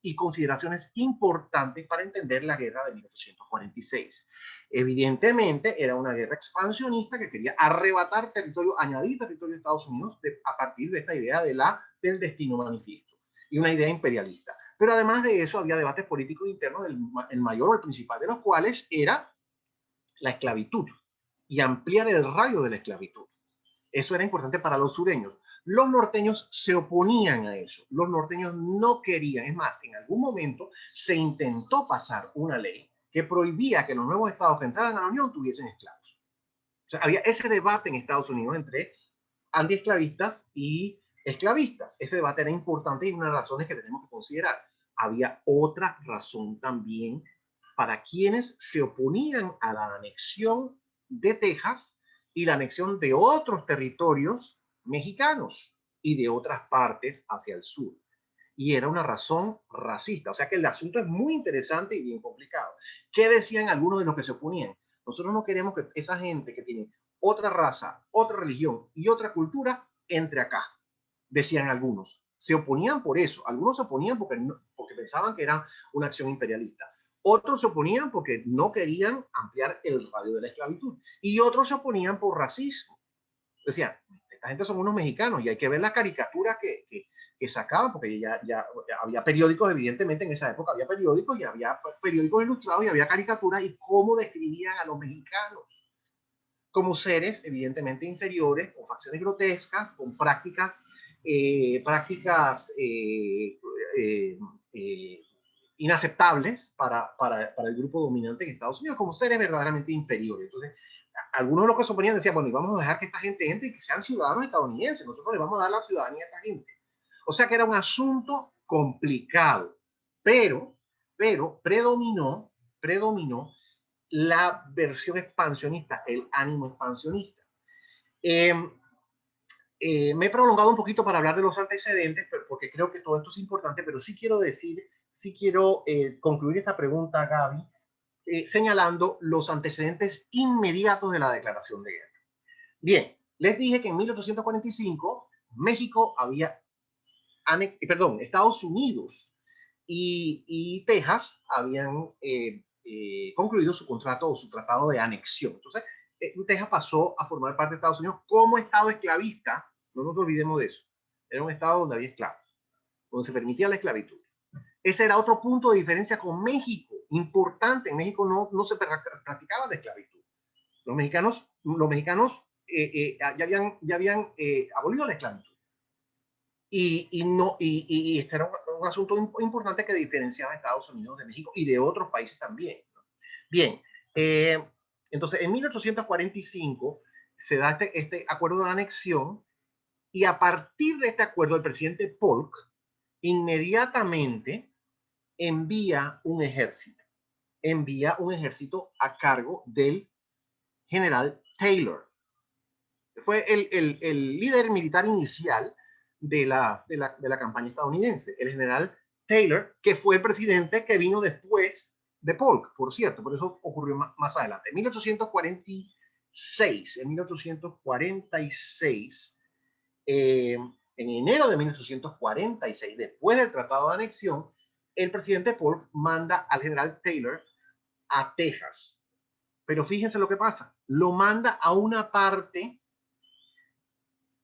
y consideraciones importantes para entender la guerra de 1846. Evidentemente, era una guerra expansionista que quería arrebatar territorio, añadir territorio de Estados Unidos a partir de esta idea del destino manifiesto y una idea imperialista. Pero además de eso, había debates políticos internos, el mayor o el principal de los cuales era la esclavitud y ampliar el radio de la esclavitud. Eso era importante para los sureños. Los norteños se oponían a eso. Los norteños no querían. Es más, en algún momento se intentó pasar una ley que prohibía que los nuevos estados que entraran a la Unión tuviesen esclavos. O sea, había ese debate en Estados Unidos entre antiesclavistas y esclavistas. Ese debate era importante y es una de las razones que tenemos que considerar. Había otra razón también para quienes se oponían a la anexión de Texas y la anexión de otros territorios mexicanos y de otras partes hacia el sur. Y era una razón racista. O sea que el asunto es muy interesante y bien complicado. ¿Qué decían algunos de los que se oponían? Nosotros no queremos que esa gente que tiene otra raza, otra religión y otra cultura entre acá, decían algunos. Se oponían por eso. Algunos se oponían porque pensaban que era una acción imperialista. Otros se oponían porque no querían ampliar el radio de la esclavitud. Y otros se oponían por racismo. Decían, esta gente son unos mexicanos y hay que ver la caricatura que sacaban, porque ya había periódicos, evidentemente en esa época había periódicos y había periódicos ilustrados y había caricaturas y cómo describían a los mexicanos como seres evidentemente inferiores, con facciones grotescas, con prácticas inaceptables para el grupo dominante en Estados Unidos, como seres verdaderamente inferiores. Entonces, algunos de los que se oponían decían, bueno, y vamos a dejar que esta gente entre y que sean ciudadanos estadounidenses, nosotros les vamos a dar la ciudadanía a esta gente. O sea que era un asunto complicado, pero predominó la versión expansionista, el ánimo expansionista. Me he prolongado un poquito para hablar de los antecedentes, porque creo que todo esto es importante, pero sí quiero concluir esta pregunta, Gaby, señalando los antecedentes inmediatos de la declaración de guerra. Bien, les dije que en 1845 México Estados Unidos y Texas habían concluido su contrato o su tratado de anexión. Entonces, Texas pasó a formar parte de Estados Unidos como estado esclavista. No nos olvidemos de eso. Era un estado donde había esclavos, donde se permitía la esclavitud. Ese era otro punto de diferencia con México importante. En México no se practicaba la esclavitud. Los mexicanos ya habían abolido la esclavitud. Y este era un asunto importante que diferenciaba a Estados Unidos de México y de otros países también, ¿no? Bien, entonces en 1845 se da este acuerdo de anexión, y a partir de este acuerdo el presidente Polk inmediatamente envía un ejército a cargo del general Taylor. Fue el líder militar inicial de la campaña estadounidense, el general Taylor, que fue el presidente que vino después de Polk, por cierto, por eso ocurrió más adelante. En 1846, en enero de 1846, después del Tratado de Anexión, el presidente Polk manda al general Taylor a Texas. Pero fíjense lo que pasa, lo manda a una parte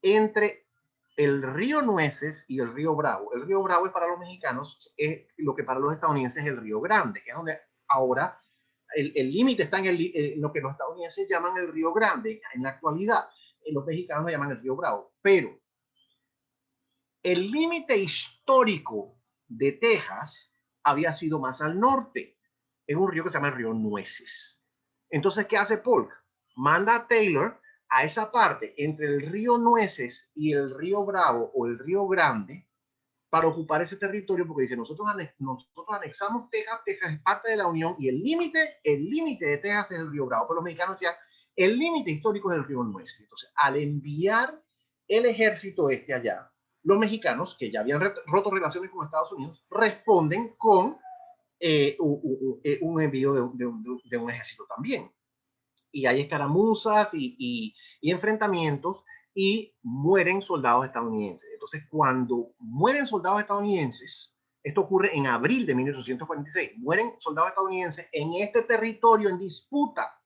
entre el río Nueces y el río Bravo. El río Bravo es para los mexicanos lo que para los estadounidenses es el río Grande, que es donde ahora el límite está en lo que los estadounidenses llaman el río Grande. En la actualidad, los mexicanos lo llaman el río Bravo. Pero el límite histórico de Texas había sido más al norte, en un río que se llama el río Nueces. Entonces, ¿qué hace Polk? Manda a Taylor a esa parte entre el río Nueces y el río Bravo o el río Grande para ocupar ese territorio, porque dice, nosotros anexamos Texas, Texas es parte de la Unión, y el límite de Texas es el río Bravo. Pero los mexicanos decían, el límite histórico es el río Nueces. Entonces, al enviar el ejército allá, los mexicanos, que ya habían roto relaciones con Estados Unidos, responden con un envío de un ejército también. Y hay escaramuzas y enfrentamientos, y mueren soldados estadounidenses. Entonces, cuando mueren soldados estadounidenses, esto ocurre en abril de 1846, mueren soldados estadounidenses en este territorio en disputa.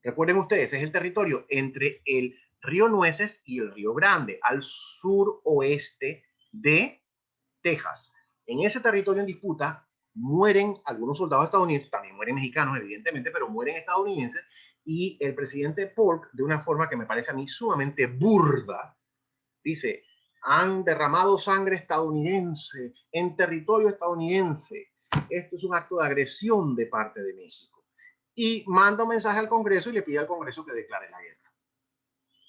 Recuerden ustedes, es el territorio entre el río Nueces y el río Grande, al suroeste de Texas. En ese territorio en disputa mueren algunos soldados estadounidenses, también mueren mexicanos, evidentemente, pero mueren estadounidenses, y el presidente Polk, de una forma que me parece a mí sumamente burda, dice, han derramado sangre estadounidense en territorio estadounidense. Esto es un acto de agresión de parte de México. Y manda un mensaje al Congreso y le pide al Congreso que declare la guerra.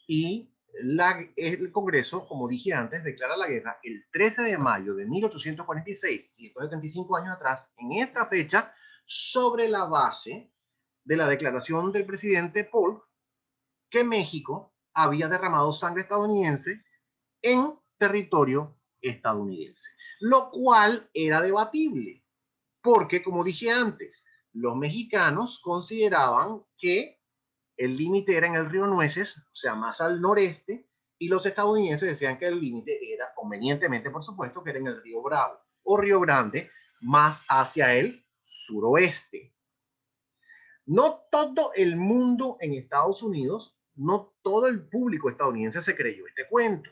Y el Congreso, como dije antes, declara la guerra el 13 de mayo de 1846, 175 años atrás, en esta fecha, sobre la base de la declaración del presidente Polk que México había derramado sangre estadounidense en territorio estadounidense, lo cual era debatible, porque, como dije antes, los mexicanos consideraban que el límite era en el río Nueces, o sea, más al noreste, y los estadounidenses decían que el límite era, convenientemente, por supuesto, que era en el río Bravo o Río Grande, más hacia el suroeste. No todo el mundo en Estados Unidos, no todo el público estadounidense se creyó este cuento.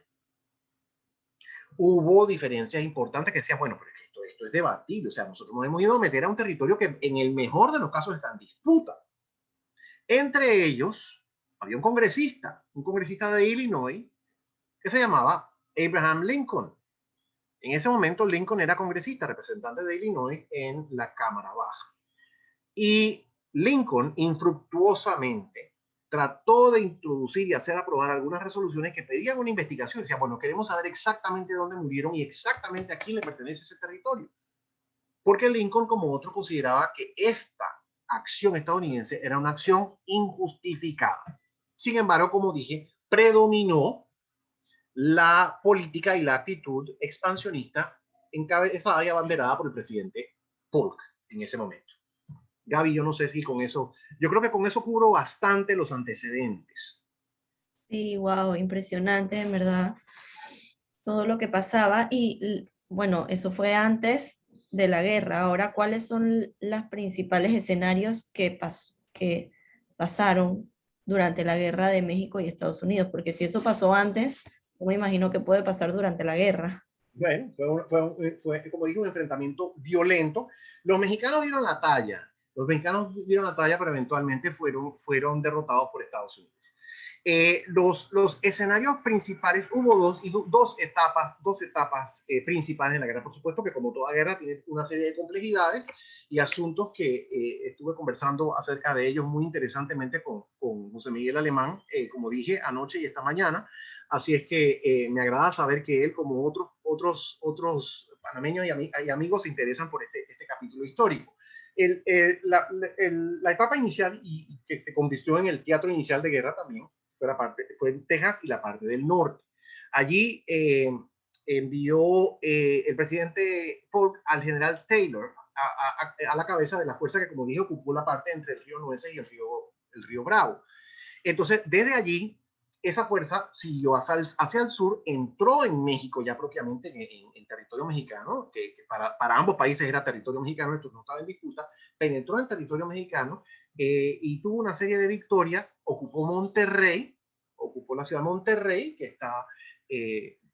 Hubo diferencias importantes que decían, bueno, pero esto es debatible, o sea, nosotros nos hemos ido a meter a un territorio que en el mejor de los casos está en disputa. Entre ellos, había un congresista de Illinois, que se llamaba Abraham Lincoln. En ese momento Lincoln era congresista, representante de Illinois en la Cámara Baja. Y Lincoln, infructuosamente, trató de introducir y hacer aprobar algunas resoluciones que pedían una investigación. Decía, bueno, queremos saber exactamente dónde murieron y exactamente a quién le pertenece ese territorio. Porque Lincoln, como otro, consideraba que esta acción estadounidense era una acción injustificada. Sin embargo, como dije, predominó la política y la actitud expansionista encabezada y abanderada por el presidente Polk en ese momento. Gaby, yo no sé si con eso, yo creo que con eso cubro bastante los antecedentes. Sí, wow, impresionante, en verdad, todo lo que pasaba. Y bueno, eso fue antes de la guerra. Ahora, ¿cuáles son los principales escenarios que pasaron durante la guerra de México y Estados Unidos? Porque si eso pasó antes, yo me imagino que puede pasar durante la guerra. Bueno, fue, como dije, un enfrentamiento violento. Los mexicanos dieron la talla. Los mexicanos dieron la talla, pero eventualmente fueron derrotados por Estados Unidos. Los escenarios principales, hubo dos etapas principales en la guerra. Por supuesto que como toda guerra tiene una serie de complejidades y asuntos que estuve conversando acerca de ellos muy interesantemente con José Miguel Alemán, como dije anoche y esta mañana. Así es que me agrada saber que él, como otros panameños y amigos, se interesan por este capítulo histórico. La etapa inicial y que se convirtió en el teatro inicial de guerra también fue en Texas y la parte del norte. Allí envió el presidente Polk al general Taylor a la cabeza de la fuerza que, como dije, ocupó la parte entre el río Nueces y el río Bravo. Entonces, desde allí, esa fuerza siguió hacia el sur, entró en México ya propiamente en territorio mexicano, que para ambos países era territorio mexicano, esto no estaba en disputa, penetró en territorio mexicano y tuvo una serie de victorias, ocupó la ciudad de Monterrey, que está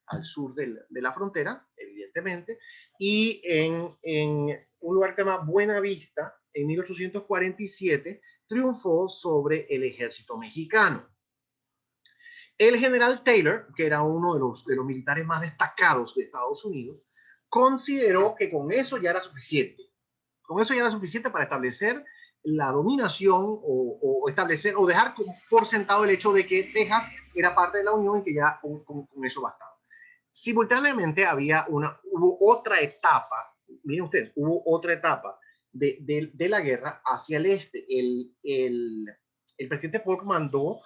al sur de la frontera, evidentemente, y en un lugar que se llama Buenavista, en 1847, triunfó sobre el ejército mexicano. El general Taylor, que era uno de los militares más destacados de Estados Unidos, consideró que con eso ya era suficiente. Con eso ya era suficiente para establecer la dominación o establecer o dejar por sentado el hecho de que Texas era parte de la Unión y que ya con eso bastaba. Simultáneamente hubo otra etapa, miren ustedes, hubo otra etapa de la guerra hacia el este. El presidente Polk mandó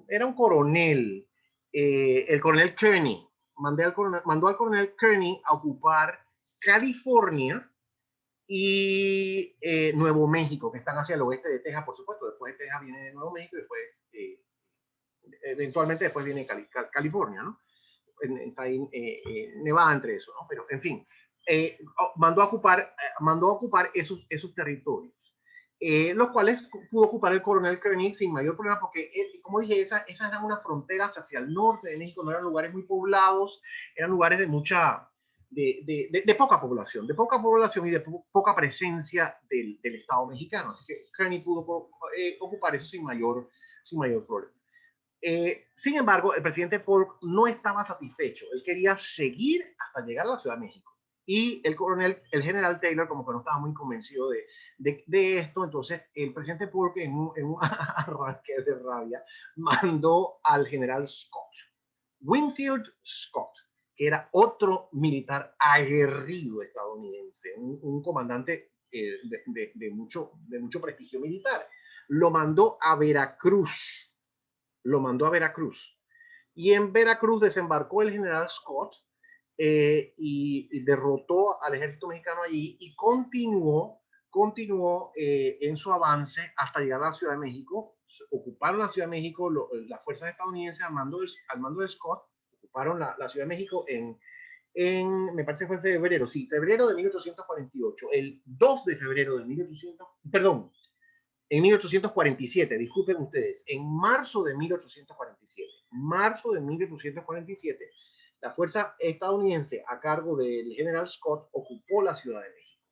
era un coronel, el coronel Kearney, mandó al coronel Kearney a ocupar California y Nuevo México, que están hacia el oeste de Texas, por supuesto. Después de Texas viene Nuevo México y después, eventualmente después viene California, ¿no? Está ahí Nevada entre eso, ¿no? Pero, en fin, mandó a ocupar esos territorios. Los cuales pudo ocupar el coronel Kearney sin mayor problema, porque, como dije, esas eran unas fronteras hacia el norte de México, no eran lugares muy poblados, eran lugares de poca población, y de poca presencia del Estado mexicano. Así que Kearney pudo ocupar eso sin mayor problema. Sin embargo, el presidente Polk no estaba satisfecho. Él quería seguir hasta llegar a la Ciudad de México. Y el general Taylor, como que no estaba muy convencido de esto, entonces el presidente Polk, en un arranque de rabia, mandó al general Scott, Winfield Scott, que era otro militar aguerrido estadounidense, un comandante de mucho prestigio militar. Lo mandó a Veracruz. Y en Veracruz desembarcó el general Scott y derrotó al ejército mexicano allí y continuó en su avance hasta llegar a la Ciudad de México. Ocuparon la Ciudad de México las fuerzas estadounidenses al mando de Scott, ocuparon la Ciudad de México me parece que fue en febrero, sí, febrero de 1848. El 2 de febrero de 1847, disculpen ustedes, en marzo de 1847, la fuerza estadounidense a cargo del general Scott ocupó la Ciudad de México.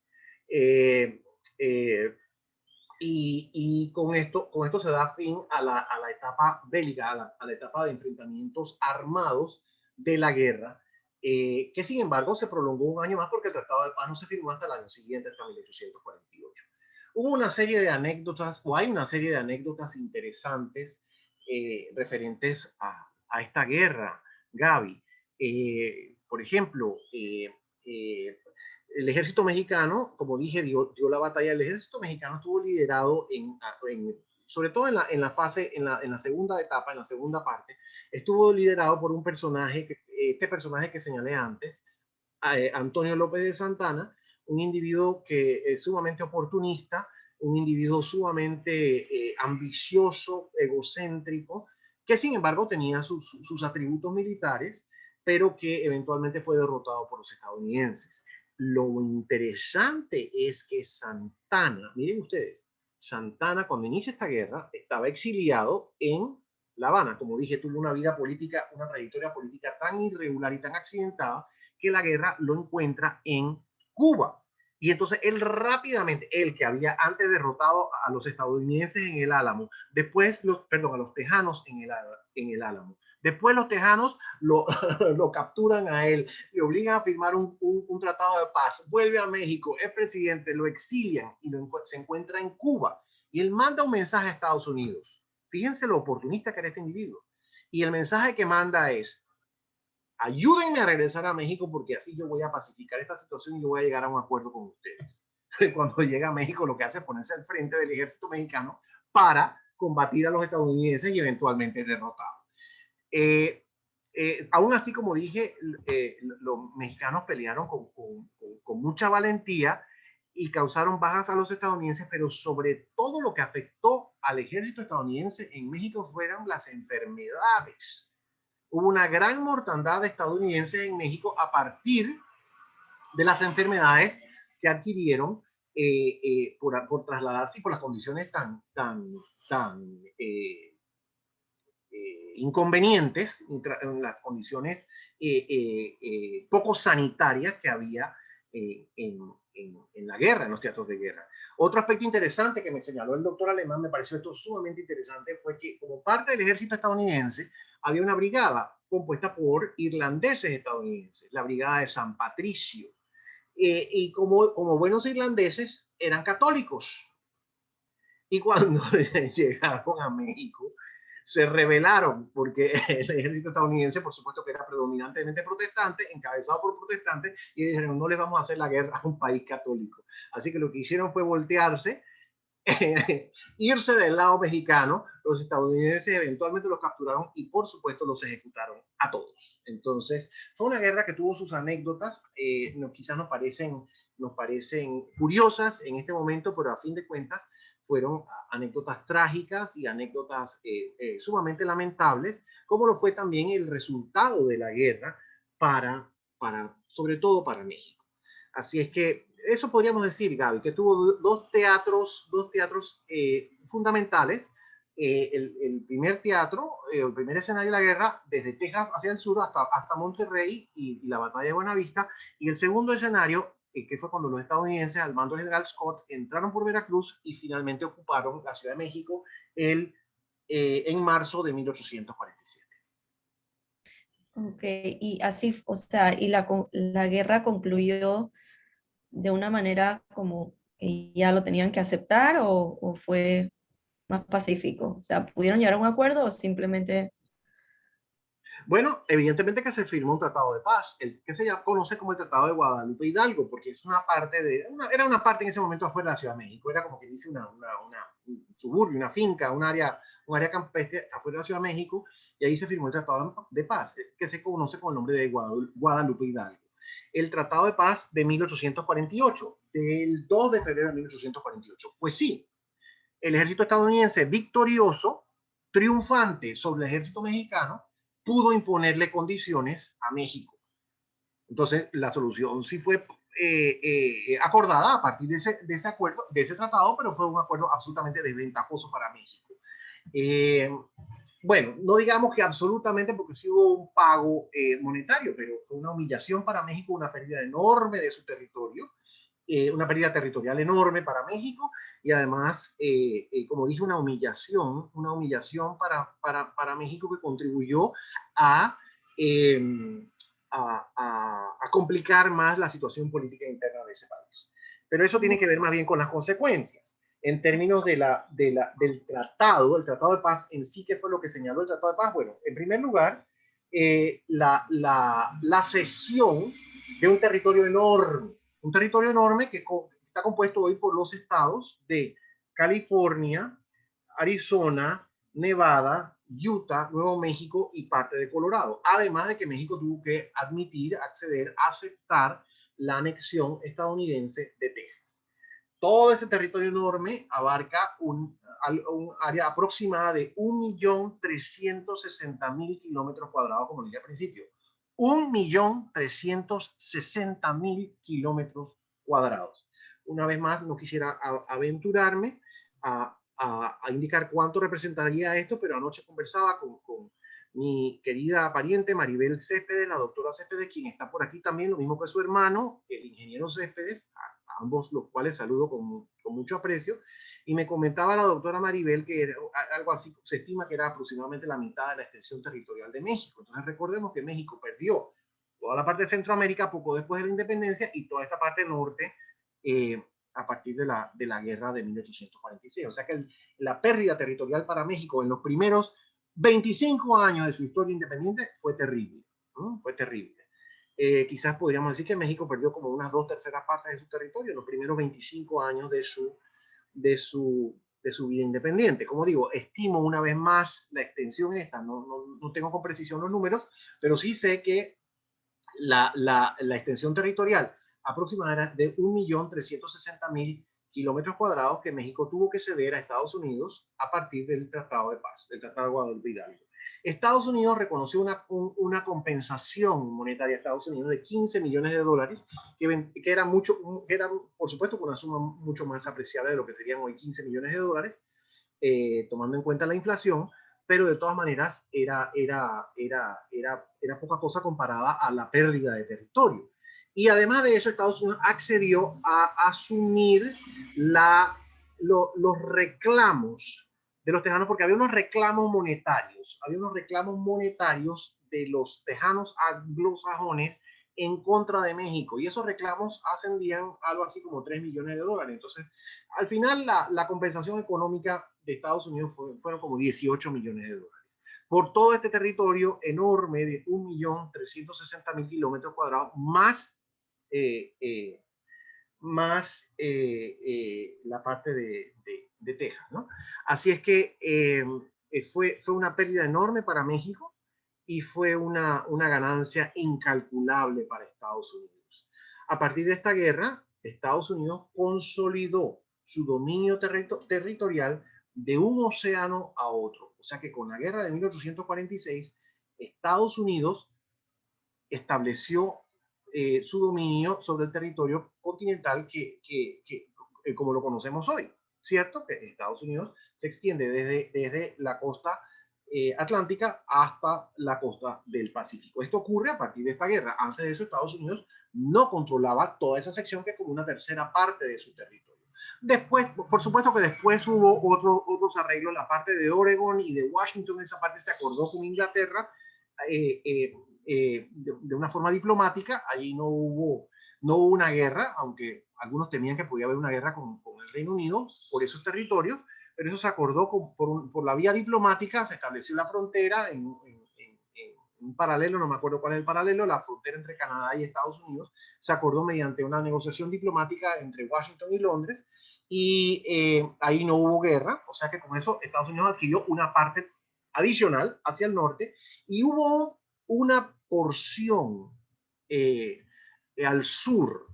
Y con esto se da fin a la etapa bélica, a la etapa de enfrentamientos armados de la guerra, que sin embargo se prolongó un año más porque el Tratado de Paz no se firmó hasta el año siguiente, hasta 1848. Hubo una serie de anécdotas, o hay una serie de anécdotas interesantes referentes a esta guerra, Gaby. Por ejemplo, el ejército mexicano, como dije, dio la batalla. El ejército mexicano estuvo liderado sobre todo en la segunda etapa, en la segunda parte, estuvo liderado por un personaje, este personaje que señalé antes, Antonio López de Santana, un individuo que es sumamente oportunista, un individuo sumamente ambicioso, egocéntrico, que sin embargo tenía sus atributos militares, pero que eventualmente fue derrotado por los estadounidenses. Lo interesante es que Santana, miren ustedes, Santana cuando inicia esta guerra estaba exiliado en La Habana. Como dije, tuvo una vida política, una trayectoria política tan irregular y tan accidentada que la guerra lo encuentra en Cuba. Y entonces él rápidamente, él que había antes derrotado a los estadounidenses en el Álamo, después a los tejanos en el Álamo, después los tejanos lo capturan a él, le obligan a firmar un tratado de paz, vuelve a México, es presidente, lo exilian y se encuentra en Cuba. Y él manda un mensaje a Estados Unidos. Fíjense lo oportunista que era este individuo. Y el mensaje que manda es: ayúdenme a regresar a México porque así yo voy a pacificar esta situación y yo voy a llegar a un acuerdo con ustedes. Cuando llega a México, lo que hace es ponerse al frente del ejército mexicano para combatir a los estadounidenses y eventualmente derrotarlos. Aún así, como dije, los mexicanos pelearon con mucha valentía y causaron bajas a los estadounidenses, pero sobre todo lo que afectó al ejército estadounidense en México fueron las enfermedades. Hubo una gran mortandad de estadounidenses en México a partir de las enfermedades que adquirieron por trasladarse y por las condiciones tan inconvenientes, en las condiciones poco sanitarias que había en la guerra, en los teatros de guerra. Otro aspecto interesante que me señaló el doctor Alemán, me pareció esto sumamente interesante, fue que como parte del ejército estadounidense había una brigada compuesta por irlandeses estadounidenses, la brigada de San Patricio, y como buenos irlandeses eran católicos. Y cuando llegaron a México, se rebelaron porque el ejército estadounidense, por supuesto que era predominantemente protestante, encabezado por protestantes, y dijeron: no les vamos a hacer la guerra a un país católico. Así que lo que hicieron fue voltearse, irse del lado mexicano. Los estadounidenses eventualmente los capturaron y por supuesto los ejecutaron a todos. Entonces fue una guerra que tuvo sus anécdotas, quizás nos parecen curiosas en este momento, pero a fin de cuentas fueron anécdotas trágicas y anécdotas sumamente lamentables, como lo fue también el resultado de la guerra sobre todo para México. Así es que eso podríamos decir, Gaby, que tuvo dos teatros fundamentales. El primer teatro, el primer escenario de la guerra, desde Texas hacia el sur hasta Monterrey y la batalla de Buenavista. Y el segundo escenario, que fue cuando los estadounidenses, al mando del general Scott, entraron por Veracruz y finalmente ocuparon la Ciudad de México en marzo de 1847. Ok, y así, o sea, y la guerra concluyó de una manera como que ya lo tenían que aceptar o fue más pacífico? O sea, ¿pudieron llegar a un acuerdo o simplemente... Bueno, evidentemente que se firmó un tratado de paz, el que se conoce como el Tratado de Guadalupe Hidalgo, porque es era una parte en ese momento afuera de la Ciudad de México, era como que dice un suburbio, una finca, un área campestre afuera de la Ciudad de México, y ahí se firmó el Tratado de Paz, que se conoce con el nombre de Guadalupe Hidalgo. El Tratado de Paz de 1848, del 2 de febrero de 1848. Pues sí, el ejército estadounidense victorioso, triunfante sobre el ejército mexicano, pudo imponerle condiciones a México. Entonces, la solución sí fue acordada a partir de ese acuerdo, de ese tratado, pero fue un acuerdo absolutamente desventajoso para México. Bueno, no digamos que absolutamente, porque sí hubo un pago monetario, pero fue una humillación para México, una pérdida enorme de su territorio, una pérdida territorial enorme para México y además, como dije, una humillación para México que contribuyó a, a complicar más la situación política interna de ese país. Pero eso tiene que ver más bien con las consecuencias. En términos del tratado, el Tratado de Paz en sí, ¿qué fue lo que señaló el Tratado de Paz? Bueno, en primer lugar, la cesión de un territorio enorme que está compuesto hoy por los estados de California, Arizona, Nevada, Utah, Nuevo México y parte de Colorado. Además de que México tuvo que acceder, aceptar la anexión estadounidense de Texas. Todo ese territorio enorme abarca un área aproximada de 1.360.000 kilómetros cuadrados, como dije al principio. 1.360.000 kilómetros cuadrados. Una vez más, no quisiera aventurarme a indicar cuánto representaría esto, pero anoche conversaba con mi querida pariente Maribel Céspedes, la doctora Céspedes, quien está por aquí también, lo mismo que su hermano, el ingeniero Céspedes, a ambos los cuales saludo con mucho aprecio. Y me comentaba la doctora Maribel que era algo así, se estima que era aproximadamente la mitad de la extensión territorial de México. Entonces recordemos que México perdió toda la parte de Centroamérica poco después de la independencia y toda esta parte norte a partir de la guerra de 1846. O sea que la pérdida territorial para México en los primeros 25 años de su historia independiente fue terrible. Fue terrible. Quizás podríamos decir que México perdió como unas 2/3 partes de su territorio en los primeros 25 años de su vida independiente. Como digo, estimo una vez más la extensión esta, no tengo con precisión los números, pero sí sé que la extensión territorial aproximada era de 1.360.000 kilómetros cuadrados que México tuvo que ceder a Estados Unidos a partir del Tratado de Paz, del Tratado de Guadalupe Hidalgo. Estados Unidos reconoció una compensación monetaria a Estados Unidos de 15 millones de dólares, que era por supuesto una suma mucho más apreciable de lo que serían hoy 15 millones de dólares, tomando en cuenta la inflación, pero de todas maneras era poca cosa comparada a la pérdida de territorio. Y además de eso, Estados Unidos accedió a asumir los reclamos de los tejanos, porque había unos reclamos monetarios de los tejanos anglosajones en contra de México, y esos reclamos ascendían algo así como 3 millones de dólares. Entonces, al final, la compensación económica de Estados Unidos fueron como 18 millones de dólares por todo este territorio enorme de 1.360.000 kilómetros cuadrados, más la parte de Texas, ¿no? Así es que fue una pérdida enorme para México y fue una ganancia incalculable para Estados Unidos. A partir de esta guerra, Estados Unidos consolidó su dominio territorial de un océano a otro. O sea que con la guerra de 1846, Estados Unidos estableció su dominio sobre el territorio continental como lo conocemos hoy, ¿cierto? Que Estados Unidos se extiende desde la costa atlántica hasta la costa del Pacífico. Esto ocurre a partir de esta guerra. Antes de eso, Estados Unidos no controlaba toda esa sección, que es como una tercera parte de su territorio. Después, por supuesto que después hubo otros arreglos, la parte de Oregon y de Washington, esa parte se acordó con Inglaterra, de una forma diplomática. Allí no hubo una guerra, aunque algunos temían que podía haber una guerra con el Reino Unido por esos territorios, pero eso se acordó por la vía diplomática. Se estableció la frontera en un paralelo, no me acuerdo cuál es el paralelo, la frontera entre Canadá y Estados Unidos se acordó mediante una negociación diplomática entre Washington y Londres, y ahí no hubo guerra. O sea que con eso Estados Unidos adquirió una parte adicional hacia el norte, y hubo una porción al sur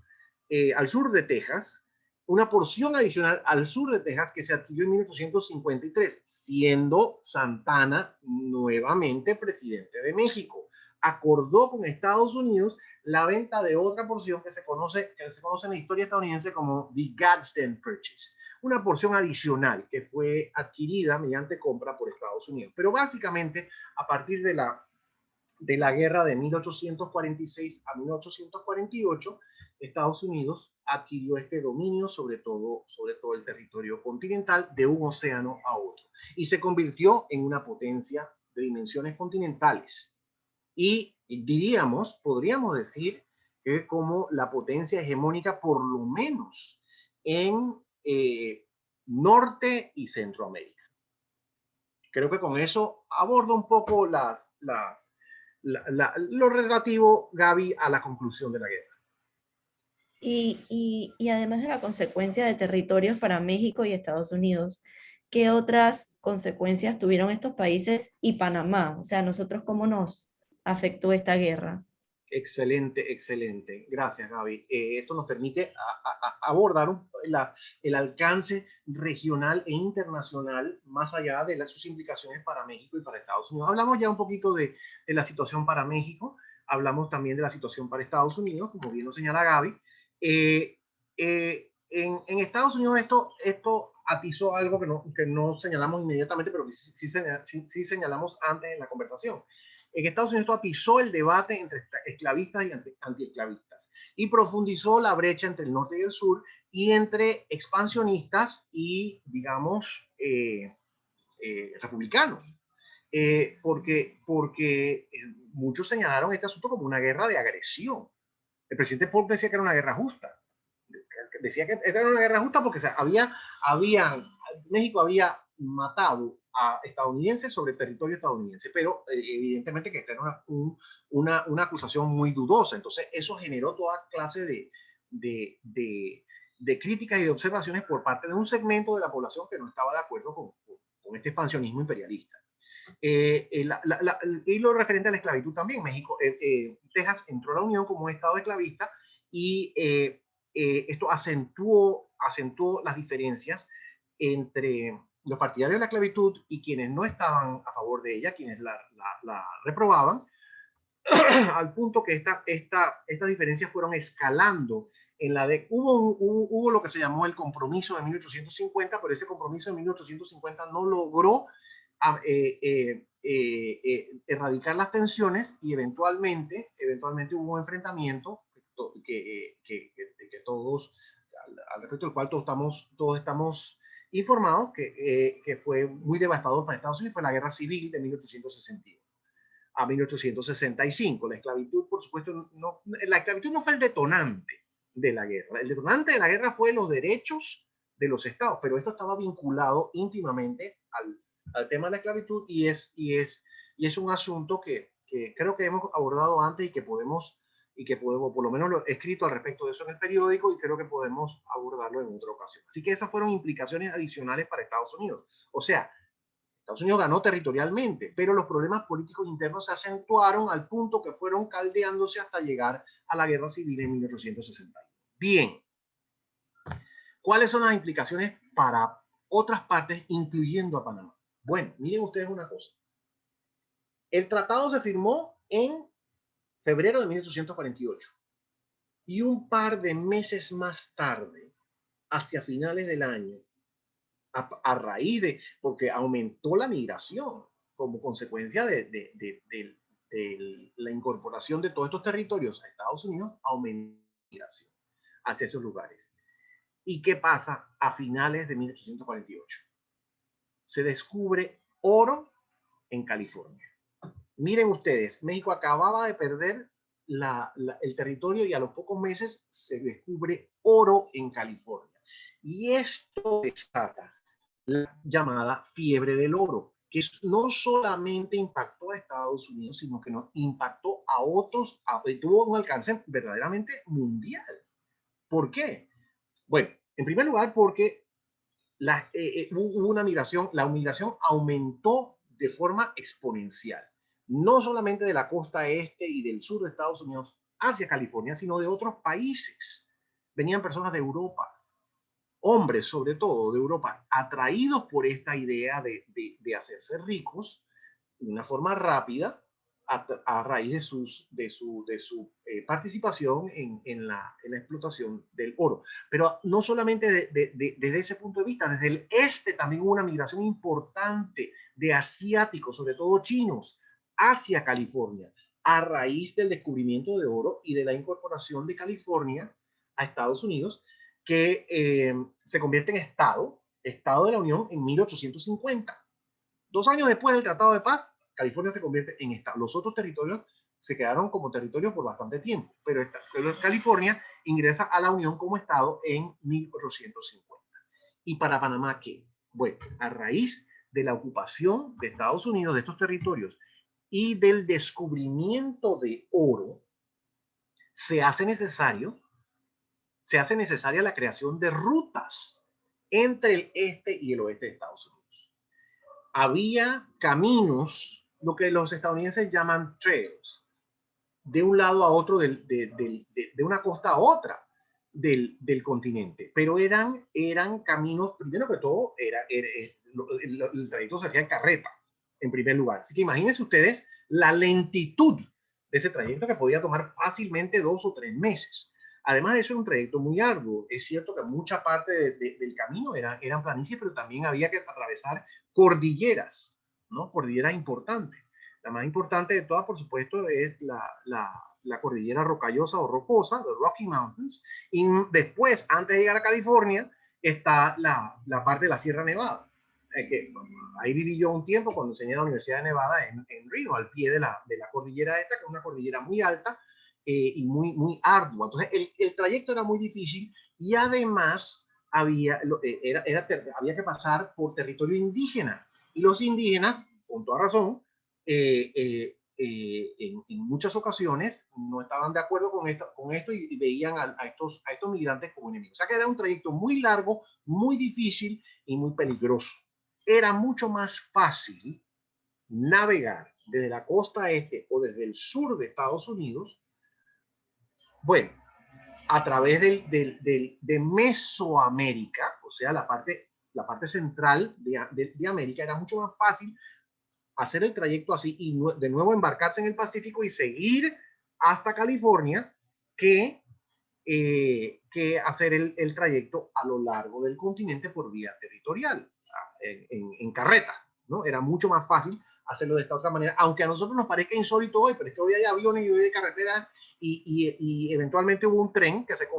de Texas, una porción adicional al sur de Texas que se adquirió en 1853, siendo Santana nuevamente presidente de México. Acordó con Estados Unidos la venta de otra porción que se conoce en la historia estadounidense como the Gadsden Purchase, una porción adicional que fue adquirida mediante compra por Estados Unidos. Pero básicamente, a partir de la guerra de 1846 a 1848, Estados Unidos adquirió este dominio sobre todo el territorio continental, de un océano a otro, y se convirtió en una potencia de dimensiones continentales. Y podríamos decir que como la potencia hegemónica, por lo menos en Norte y Centroamérica. Creo que con eso abordo un poco lo relativo, Gaby, a la conclusión de la guerra. Y además de la consecuencia de territorios para México y Estados Unidos, ¿qué otras consecuencias tuvieron estos países y Panamá? O sea, nosotros, ¿cómo nos afectó esta guerra? Excelente, excelente. Gracias, Gaby. Esto nos permite abordar el alcance regional e internacional más allá de sus implicaciones para México y para Estados Unidos. Hablamos ya un poquito de la situación para México, hablamos también de la situación para Estados Unidos, como bien lo señala Gaby. En Estados Unidos esto atizó algo que no señalamos inmediatamente, pero que sí señalamos antes en la conversación. En Estados Unidos atizó el debate entre esclavistas y antiesclavistas y profundizó la brecha entre el norte y el sur y entre expansionistas y, digamos, republicanos. Porque muchos señalaron este asunto como una guerra de agresión. El presidente Polk decía que era una guerra justa. Decía que esta era una guerra justa porque México había matado a estadounidenses sobre territorio estadounidense, pero evidentemente que esta era una acusación muy dudosa. Entonces eso generó toda clase de críticas y de observaciones por parte de un segmento de la población que no estaba de acuerdo con este expansionismo imperialista. Y lo referente a la esclavitud también, Texas entró a la Unión como un estado esclavista y esto acentuó las diferencias entre los partidarios de la esclavitud y quienes no estaban a favor de ella, quienes la reprobaban, al punto que estas diferencias fueron escalando. Hubo lo que se llamó el compromiso de 1850, pero ese compromiso de 1850 no logró erradicar las tensiones y eventualmente hubo un enfrentamiento que todos, al respecto del cual todos estamos informados, que fue muy devastador para Estados Unidos. Fue la Guerra Civil de 1861 a 1865. La esclavitud, por supuesto, la esclavitud no fue el detonante de la guerra. El detonante de la guerra fue los derechos de los estados, pero esto estaba vinculado íntimamente al tema de la esclavitud y es un asunto que creo que hemos abordado antes y que podemos, por lo menos lo he escrito al respecto de eso en el periódico y creo que podemos abordarlo en otra ocasión. Así que esas fueron implicaciones adicionales para Estados Unidos. O sea, Estados Unidos ganó territorialmente, pero los problemas políticos internos se acentuaron al punto que fueron caldeándose hasta llegar a la Guerra Civil en 1861. Bien, ¿cuáles son las implicaciones para otras partes, incluyendo a Panamá? Bueno, miren ustedes una cosa. El tratado se firmó en febrero de 1848 y un par de meses más tarde, hacia finales del año, a raíz porque aumentó la migración como consecuencia de la incorporación de todos estos territorios a Estados Unidos, aumentó la migración hacia esos lugares. ¿Y qué pasa a finales de 1848? Se descubre oro en California. Miren ustedes, México acababa de perder el territorio y a los pocos meses se descubre oro en California. Y esto desata la llamada fiebre del oro, que no solamente impactó a Estados Unidos, sino que nos impactó a otros, tuvo un alcance verdaderamente mundial. ¿Por qué? Bueno, en primer lugar, porque hubo una migración, la migración aumentó de forma exponencial, no solamente de la costa este y del sur de Estados Unidos hacia California, sino de otros países. Venían personas de Europa, hombres sobre todo de Europa, atraídos por esta idea de hacerse ricos de una forma rápida a raíz de su participación en la explotación del oro. Pero no solamente desde ese punto de vista, desde el este también hubo una migración importante de asiáticos, sobre todo chinos, hacia California, a raíz del descubrimiento de oro y de la incorporación de California a Estados Unidos, que se convierte en Estado de la Unión en 1850. 2 años después del Tratado de Paz, California se convierte en Estado. Los otros territorios se quedaron como territorios por bastante tiempo, pero California ingresa a la Unión como Estado en 1850. ¿Y para Panamá qué? Bueno, a raíz de la ocupación de Estados Unidos de estos territorios y del descubrimiento de oro, se hace necesaria la creación de rutas entre el este y el oeste de Estados Unidos. Había caminos, lo que los estadounidenses llaman trails, de un lado a otro, de una costa a otra del continente, pero eran caminos, primero que todo, el trayecto se hacía en carreta, en primer lugar. Así que imagínense ustedes la lentitud de ese trayecto, que podía tomar fácilmente 2 o 3 meses. Además de eso, era un trayecto muy arduo. Es cierto que mucha parte del camino eran planicies, pero también había que atravesar cordilleras, ¿no? Cordilleras importantes. La más importante de todas, por supuesto, es la cordillera rocallosa o rocosa, the Rocky Mountains. Y después, antes de llegar a California, está la parte de la Sierra Nevada. Que, ahí viví yo un tiempo cuando enseñé en la Universidad de Nevada en Reno, al pie de la cordillera esta, que es una cordillera muy alta, y muy ardua. Entonces, el trayecto era muy difícil y además había que pasar por territorio indígena. Y los indígenas, con toda razón, en muchas ocasiones no estaban de acuerdo con esto y veían a estos migrantes como enemigos. O sea que era un trayecto muy largo, muy difícil y muy peligroso. Era mucho más fácil navegar desde la costa este o desde el sur de Estados Unidos, bueno, a través de Mesoamérica, o sea, la parte central de América. Era mucho más fácil hacer el trayecto así y de nuevo embarcarse en el Pacífico y seguir hasta California que hacer el trayecto a lo largo del continente por vía territorial, en carreta, ¿no? Era mucho más fácil hacerlo de esta otra manera, aunque a nosotros nos parezca insólito hoy, pero es que hoy hay aviones y hoy hay carreteras y eventualmente hubo un tren que se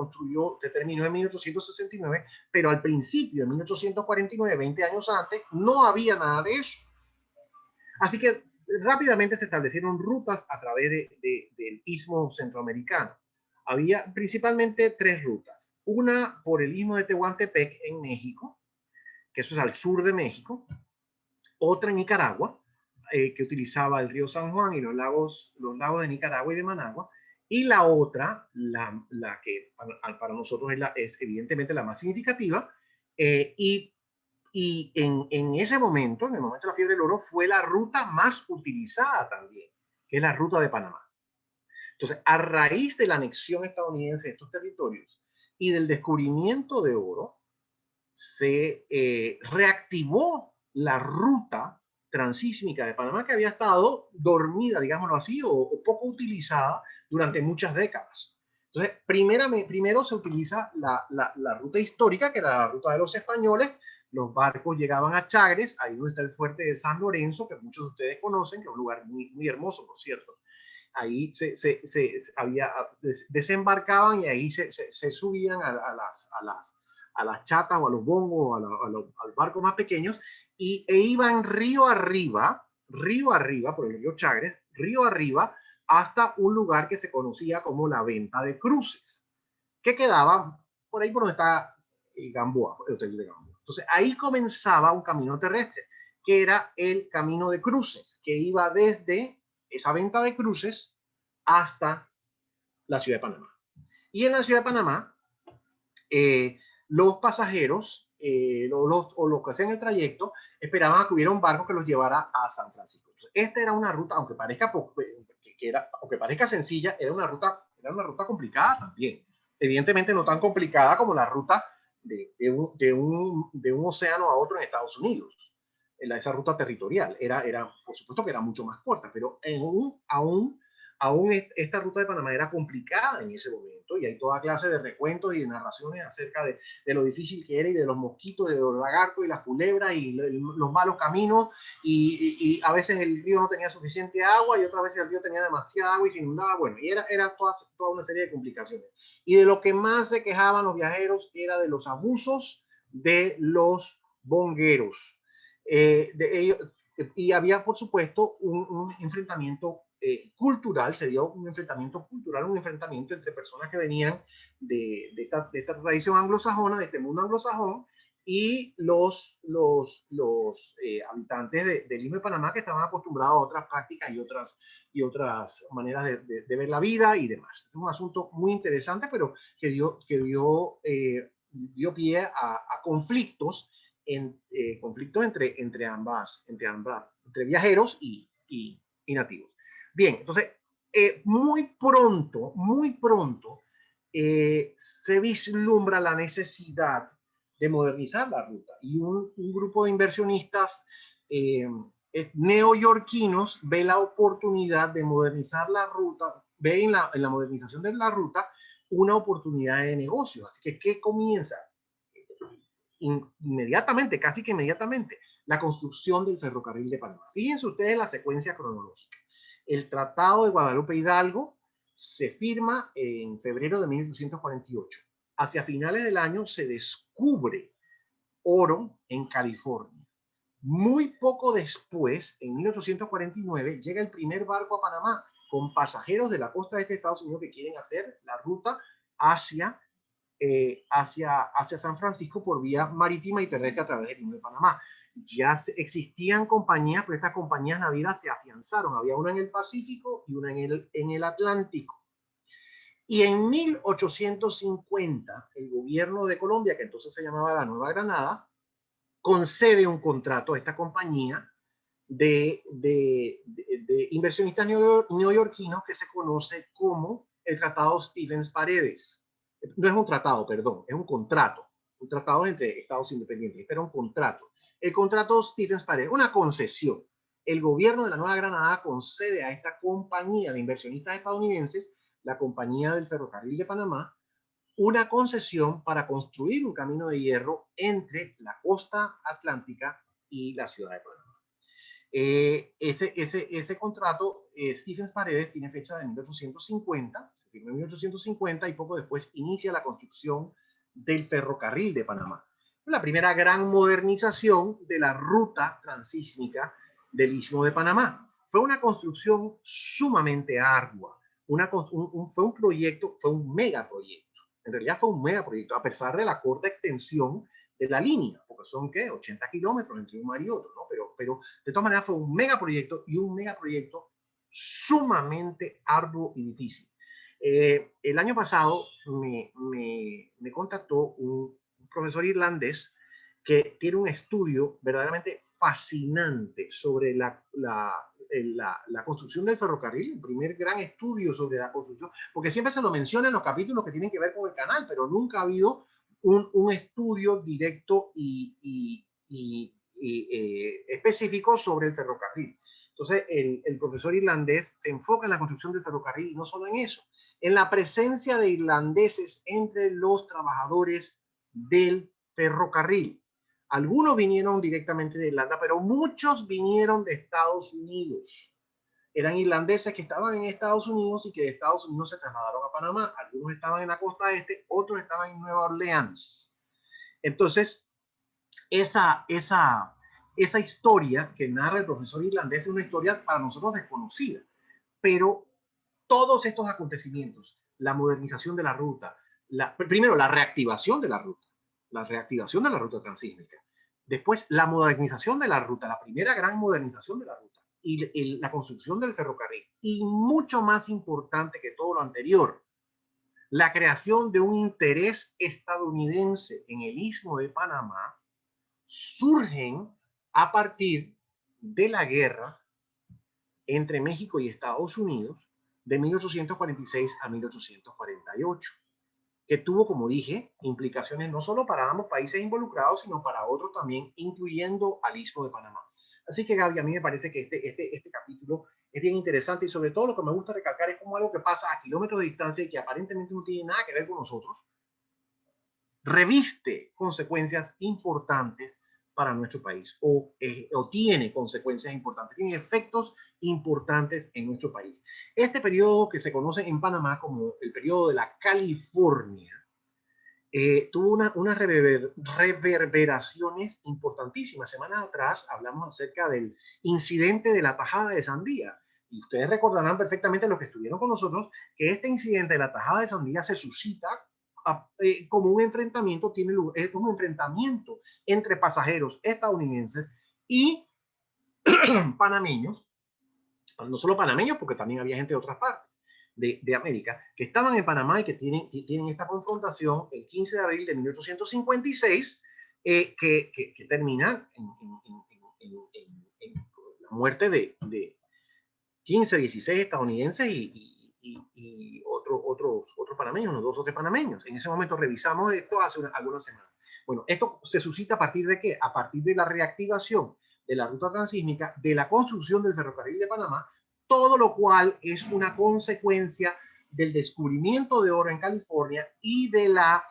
terminó en 1869, pero al principio, en 1849, 20 años antes, no había nada de eso. Así que rápidamente se establecieron rutas a través del istmo centroamericano. Había principalmente tres rutas. Una por el istmo de Tehuantepec en México, que eso es al sur de México. Otra en Nicaragua, que utilizaba el río San Juan y los lagos de Nicaragua y de Managua. Y la otra, la que para nosotros es evidentemente la más significativa, y en ese momento, en el momento de la fiebre del oro, fue la ruta más utilizada también, que es la ruta de Panamá. Entonces, a raíz de la anexión estadounidense de estos territorios y del descubrimiento de oro, se reactivó la ruta transísmica de Panamá, que había estado dormida, digámoslo así, o poco utilizada durante muchas décadas. Entonces, primero se utiliza la ruta histórica, que era la ruta de los españoles. Los barcos llegaban a Chagres, ahí donde está el fuerte de San Lorenzo, que muchos de ustedes conocen, que es un lugar muy hermoso, por cierto. Ahí desembarcaban y ahí se subían a las chatas o a los bongos o a los barcos más pequeños e iban río arriba, por el río Chagres, río arriba, hasta un lugar que se conocía como la Venta de Cruces, que quedaba por ahí por donde está Gamboa, el hotel de Gamboa. Entonces ahí comenzaba un camino terrestre, que era el Camino de Cruces, que iba desde esa Venta de Cruces hasta la ciudad de Panamá. Y en la ciudad de Panamá, los pasajeros o los que hacían el trayecto esperaban a que hubiera un barco que los llevara a San Francisco. Entonces, esta era una ruta, aunque parezca sencilla, era una ruta complicada también. Evidentemente no tan complicada como la ruta de un océano a otro en Estados Unidos. Esa ruta territorial por supuesto que era mucho más corta, pero aún esta ruta de Panamá era complicada en ese momento y hay toda clase de recuentos y de narraciones acerca de lo difícil que era y de los mosquitos, de los lagartos y las culebras y los malos caminos y a veces el río no tenía suficiente agua y otras veces el río tenía demasiada agua y se inundaba. Bueno, y era toda una serie de complicaciones. Y de lo que más se quejaban los viajeros era de los abusos de los bongueros. Y había, por supuesto, un enfrentamiento cultural, se dio un enfrentamiento cultural, un enfrentamiento entre personas que venían de esta tradición anglosajona, de este mundo anglosajón, y los habitantes del Istmo de Panamá, que estaban acostumbrados a otras prácticas y otras maneras de ver la vida y demás. Es un asunto muy interesante, pero que dio pie a conflictos, conflictos entre viajeros y nativos. Bien, entonces, muy pronto se vislumbra la necesidad de modernizar la ruta y un grupo de inversionistas neoyorquinos ve la oportunidad de modernizar la ruta, ve en la modernización de la ruta una oportunidad de negocio. Así que, ¿qué comienza? Inmediatamente, casi que inmediatamente, la construcción del ferrocarril de Panamá. Fíjense ustedes la secuencia cronológica. El Tratado de Guadalupe Hidalgo se firma en febrero de 1848. Hacia finales del año se descubre oro en California. Muy poco después, en 1849, llega el primer barco a Panamá con pasajeros de la costa de Estados Unidos que quieren hacer la ruta hacia San Francisco por vía marítima y terrestre a través del Istmo de Panamá. Ya existían compañías, pero estas compañías navieras se afianzaron. Había una en el Pacífico y una en el Atlántico. Y en 1850, el gobierno de Colombia, que entonces se llamaba la Nueva Granada, concede un contrato a esta compañía de inversionistas neoyorquinos que se conoce como el Tratado Stevens-Paredes. No es un tratado, perdón, es un contrato entre estados independientes, pero un contrato. El contrato Stevens-Paredes, una concesión. El gobierno de la Nueva Granada concede a esta compañía de inversionistas estadounidenses, la Compañía del Ferrocarril de Panamá, una concesión para construir un camino de hierro entre la costa atlántica y la ciudad de Panamá. Ese contrato, Stevens-Paredes, tiene fecha de 1850, se firmó en 1850 y poco después inicia la construcción del ferrocarril de Panamá. La primera gran modernización de la ruta transísmica del Istmo de Panamá. Fue una construcción sumamente ardua, fue un proyecto, fue un megaproyecto. En realidad fue un megaproyecto, a pesar de la corta extensión de la línea, porque son, ¿qué? 80 kilómetros entre un mar y otro, ¿no? Pero de todas maneras fue un megaproyecto y un megaproyecto sumamente arduo y difícil. El año pasado me contactó un profesor irlandés que tiene un estudio verdaderamente fascinante sobre la construcción del ferrocarril, el primer gran estudio sobre la construcción, porque siempre se lo menciona en los capítulos que tienen que ver con el canal, pero nunca ha habido un estudio directo y específico sobre el ferrocarril. Entonces, el profesor irlandés se enfoca en la construcción del ferrocarril y no solo en eso, en la presencia de irlandeses entre los trabajadores del ferrocarril. Algunos vinieron directamente de Irlanda, pero muchos vinieron de Estados Unidos. Eran irlandeses que estaban en Estados Unidos y que de Estados Unidos se trasladaron a Panamá. Algunos estaban en la costa este, otros estaban en Nueva Orleans. Entonces, esa historia que narra el profesor irlandés es una historia para nosotros desconocida, pero todos estos acontecimientos, la modernización de la ruta, primero la reactivación de la ruta transísmica, después la modernización de la ruta, la primera gran modernización de la ruta, y la construcción del ferrocarril, y mucho más importante que todo lo anterior, la creación de un interés estadounidense en el Istmo de Panamá, surgen a partir de la guerra entre México y Estados Unidos de 1846 a 1848, que tuvo, como dije, implicaciones no solo para ambos países involucrados, sino para otros también, incluyendo al Istmo de Panamá. Así que, Gaby, a mí me parece que este capítulo es bien interesante y sobre todo lo que me gusta recalcar es como algo que pasa a kilómetros de distancia y que aparentemente no tiene nada que ver con nosotros, reviste consecuencias importantes para nuestro país o tiene consecuencias importantes, tiene efectos importantes en nuestro país. Este periodo que se conoce en Panamá como el periodo de la California tuvo unas reverberaciones importantísimas. Semanas atrás hablamos acerca del incidente de la tajada de sandía. Y ustedes recordarán perfectamente los que estuvieron con nosotros que este incidente de la tajada de sandía se suscita como un enfrentamiento, es un enfrentamiento entre pasajeros estadounidenses y panameños, no solo panameños, porque también había gente de otras partes de América, que estaban en Panamá y que tienen esta confrontación el 15 de abril de 1856, que termina en la muerte de 15, 16 estadounidenses y otros panameños, unos 2 o 3 panameños. En ese momento revisamos esto hace algunas semanas. Bueno, esto se suscita a partir de ¿qué? A partir de la reactivación de la ruta transísmica, de la construcción del ferrocarril de Panamá, todo lo cual es una consecuencia del descubrimiento de oro en California y de la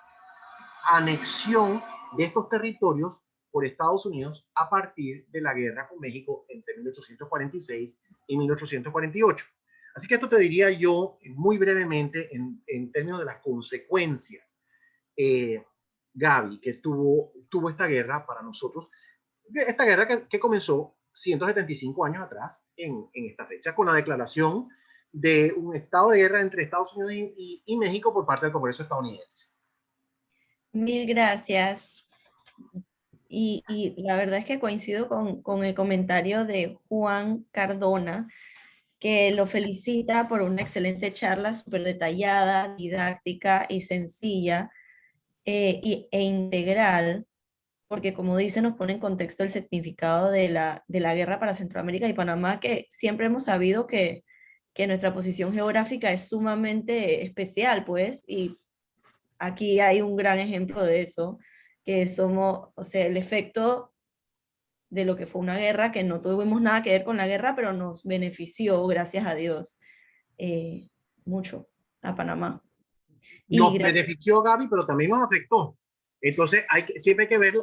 anexión de estos territorios por Estados Unidos a partir de la guerra con México entre 1846 y 1848. Así que esto te diría yo muy brevemente en términos de las consecuencias, Gaby, que tuvo esta guerra para nosotros. Esta guerra que comenzó 175 años atrás, en esta fecha, con la declaración de un estado de guerra entre Estados Unidos y México por parte del Congreso estadounidense. Mil gracias. Y la verdad es que coincido con el comentario de Juan Cardona, que lo felicita por una excelente charla, súper detallada, didáctica y sencilla e integral, porque como dice, nos pone en contexto el significado de la guerra para Centroamérica y Panamá, que siempre hemos sabido que nuestra posición geográfica es sumamente especial, pues, y aquí hay un gran ejemplo de eso, que somos, o sea, el efecto de lo que fue una guerra, que no tuvimos nada que ver con la guerra, pero nos benefició, gracias a Dios, mucho a Panamá. Nos benefició, Gaby, pero también nos afectó. Entonces, siempre hay que ver,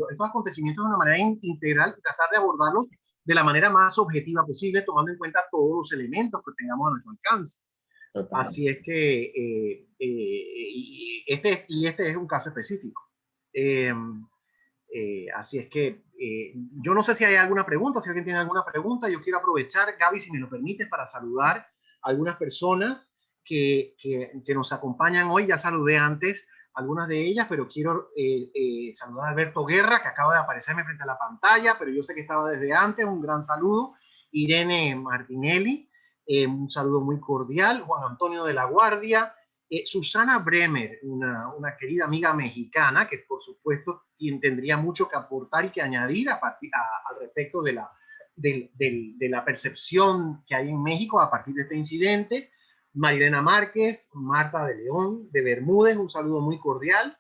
estos acontecimientos de una manera integral y tratar de abordarlos de la manera más objetiva posible, tomando en cuenta todos los elementos que tengamos a nuestro alcance. Total. Así es que este es un caso específico. Así es que yo no sé si hay alguna pregunta, si alguien tiene alguna pregunta, yo quiero aprovechar, Gaby, si me lo permites, para saludar a algunas personas que nos acompañan hoy. Ya saludé antes a algunas de ellas, pero quiero saludar a Alberto Guerra, que acaba de aparecerme frente a la pantalla, pero yo sé que estaba desde antes. Un gran saludo. Irene Martinelli, un saludo muy cordial. Juan Antonio de la Guardia. Susana Bremer, una querida amiga mexicana que por supuesto tendría mucho que aportar y que añadir al respecto de la percepción que hay en México a partir de este incidente. Marilena Márquez, Marta de León, de Bermúdez, un saludo muy cordial.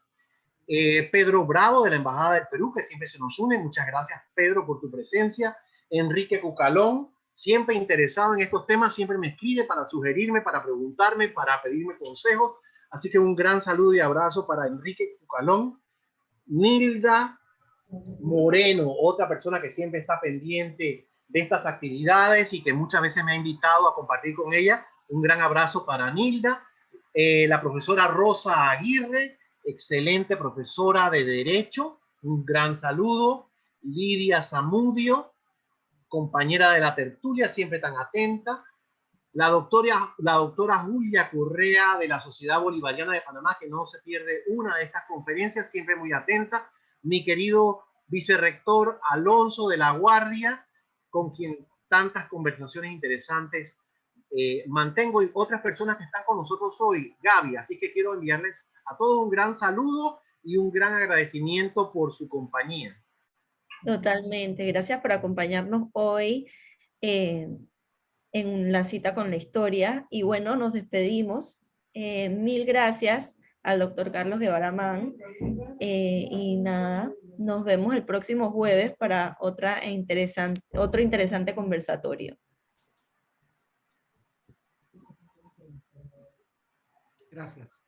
Pedro Bravo, de la Embajada del Perú, que siempre se nos une. Muchas gracias, Pedro, por tu presencia. Enrique Cucalón, siempre interesado en estos temas, siempre me escribe para sugerirme, para preguntarme, para pedirme consejos. Así que un gran saludo y abrazo para Enrique Cucalón. Nilda Moreno, otra persona que siempre está pendiente de estas actividades y que muchas veces me ha invitado a compartir con ella. Un gran abrazo para Nilda. La profesora Rosa Aguirre, excelente profesora de Derecho, un gran saludo. Lidia Zamudio, compañera de la tertulia, siempre tan atenta. La doctora Julia Correa, de la Sociedad Bolivariana de Panamá, que no se pierde una de estas conferencias, siempre muy atenta. Mi querido vicerrector Alonso de la Guardia, con quien tantas conversaciones interesantes mantengo, y otras personas que están con nosotros hoy, Gaby. Así que quiero enviarles a todos un gran saludo y un gran agradecimiento por su compañía. Totalmente. Gracias por acompañarnos hoy en la cita con la historia. Y bueno, nos despedimos. Mil gracias al doctor Carlos Guevara Mann. Y nada, nos vemos el próximo jueves para otro interesante conversatorio. Gracias.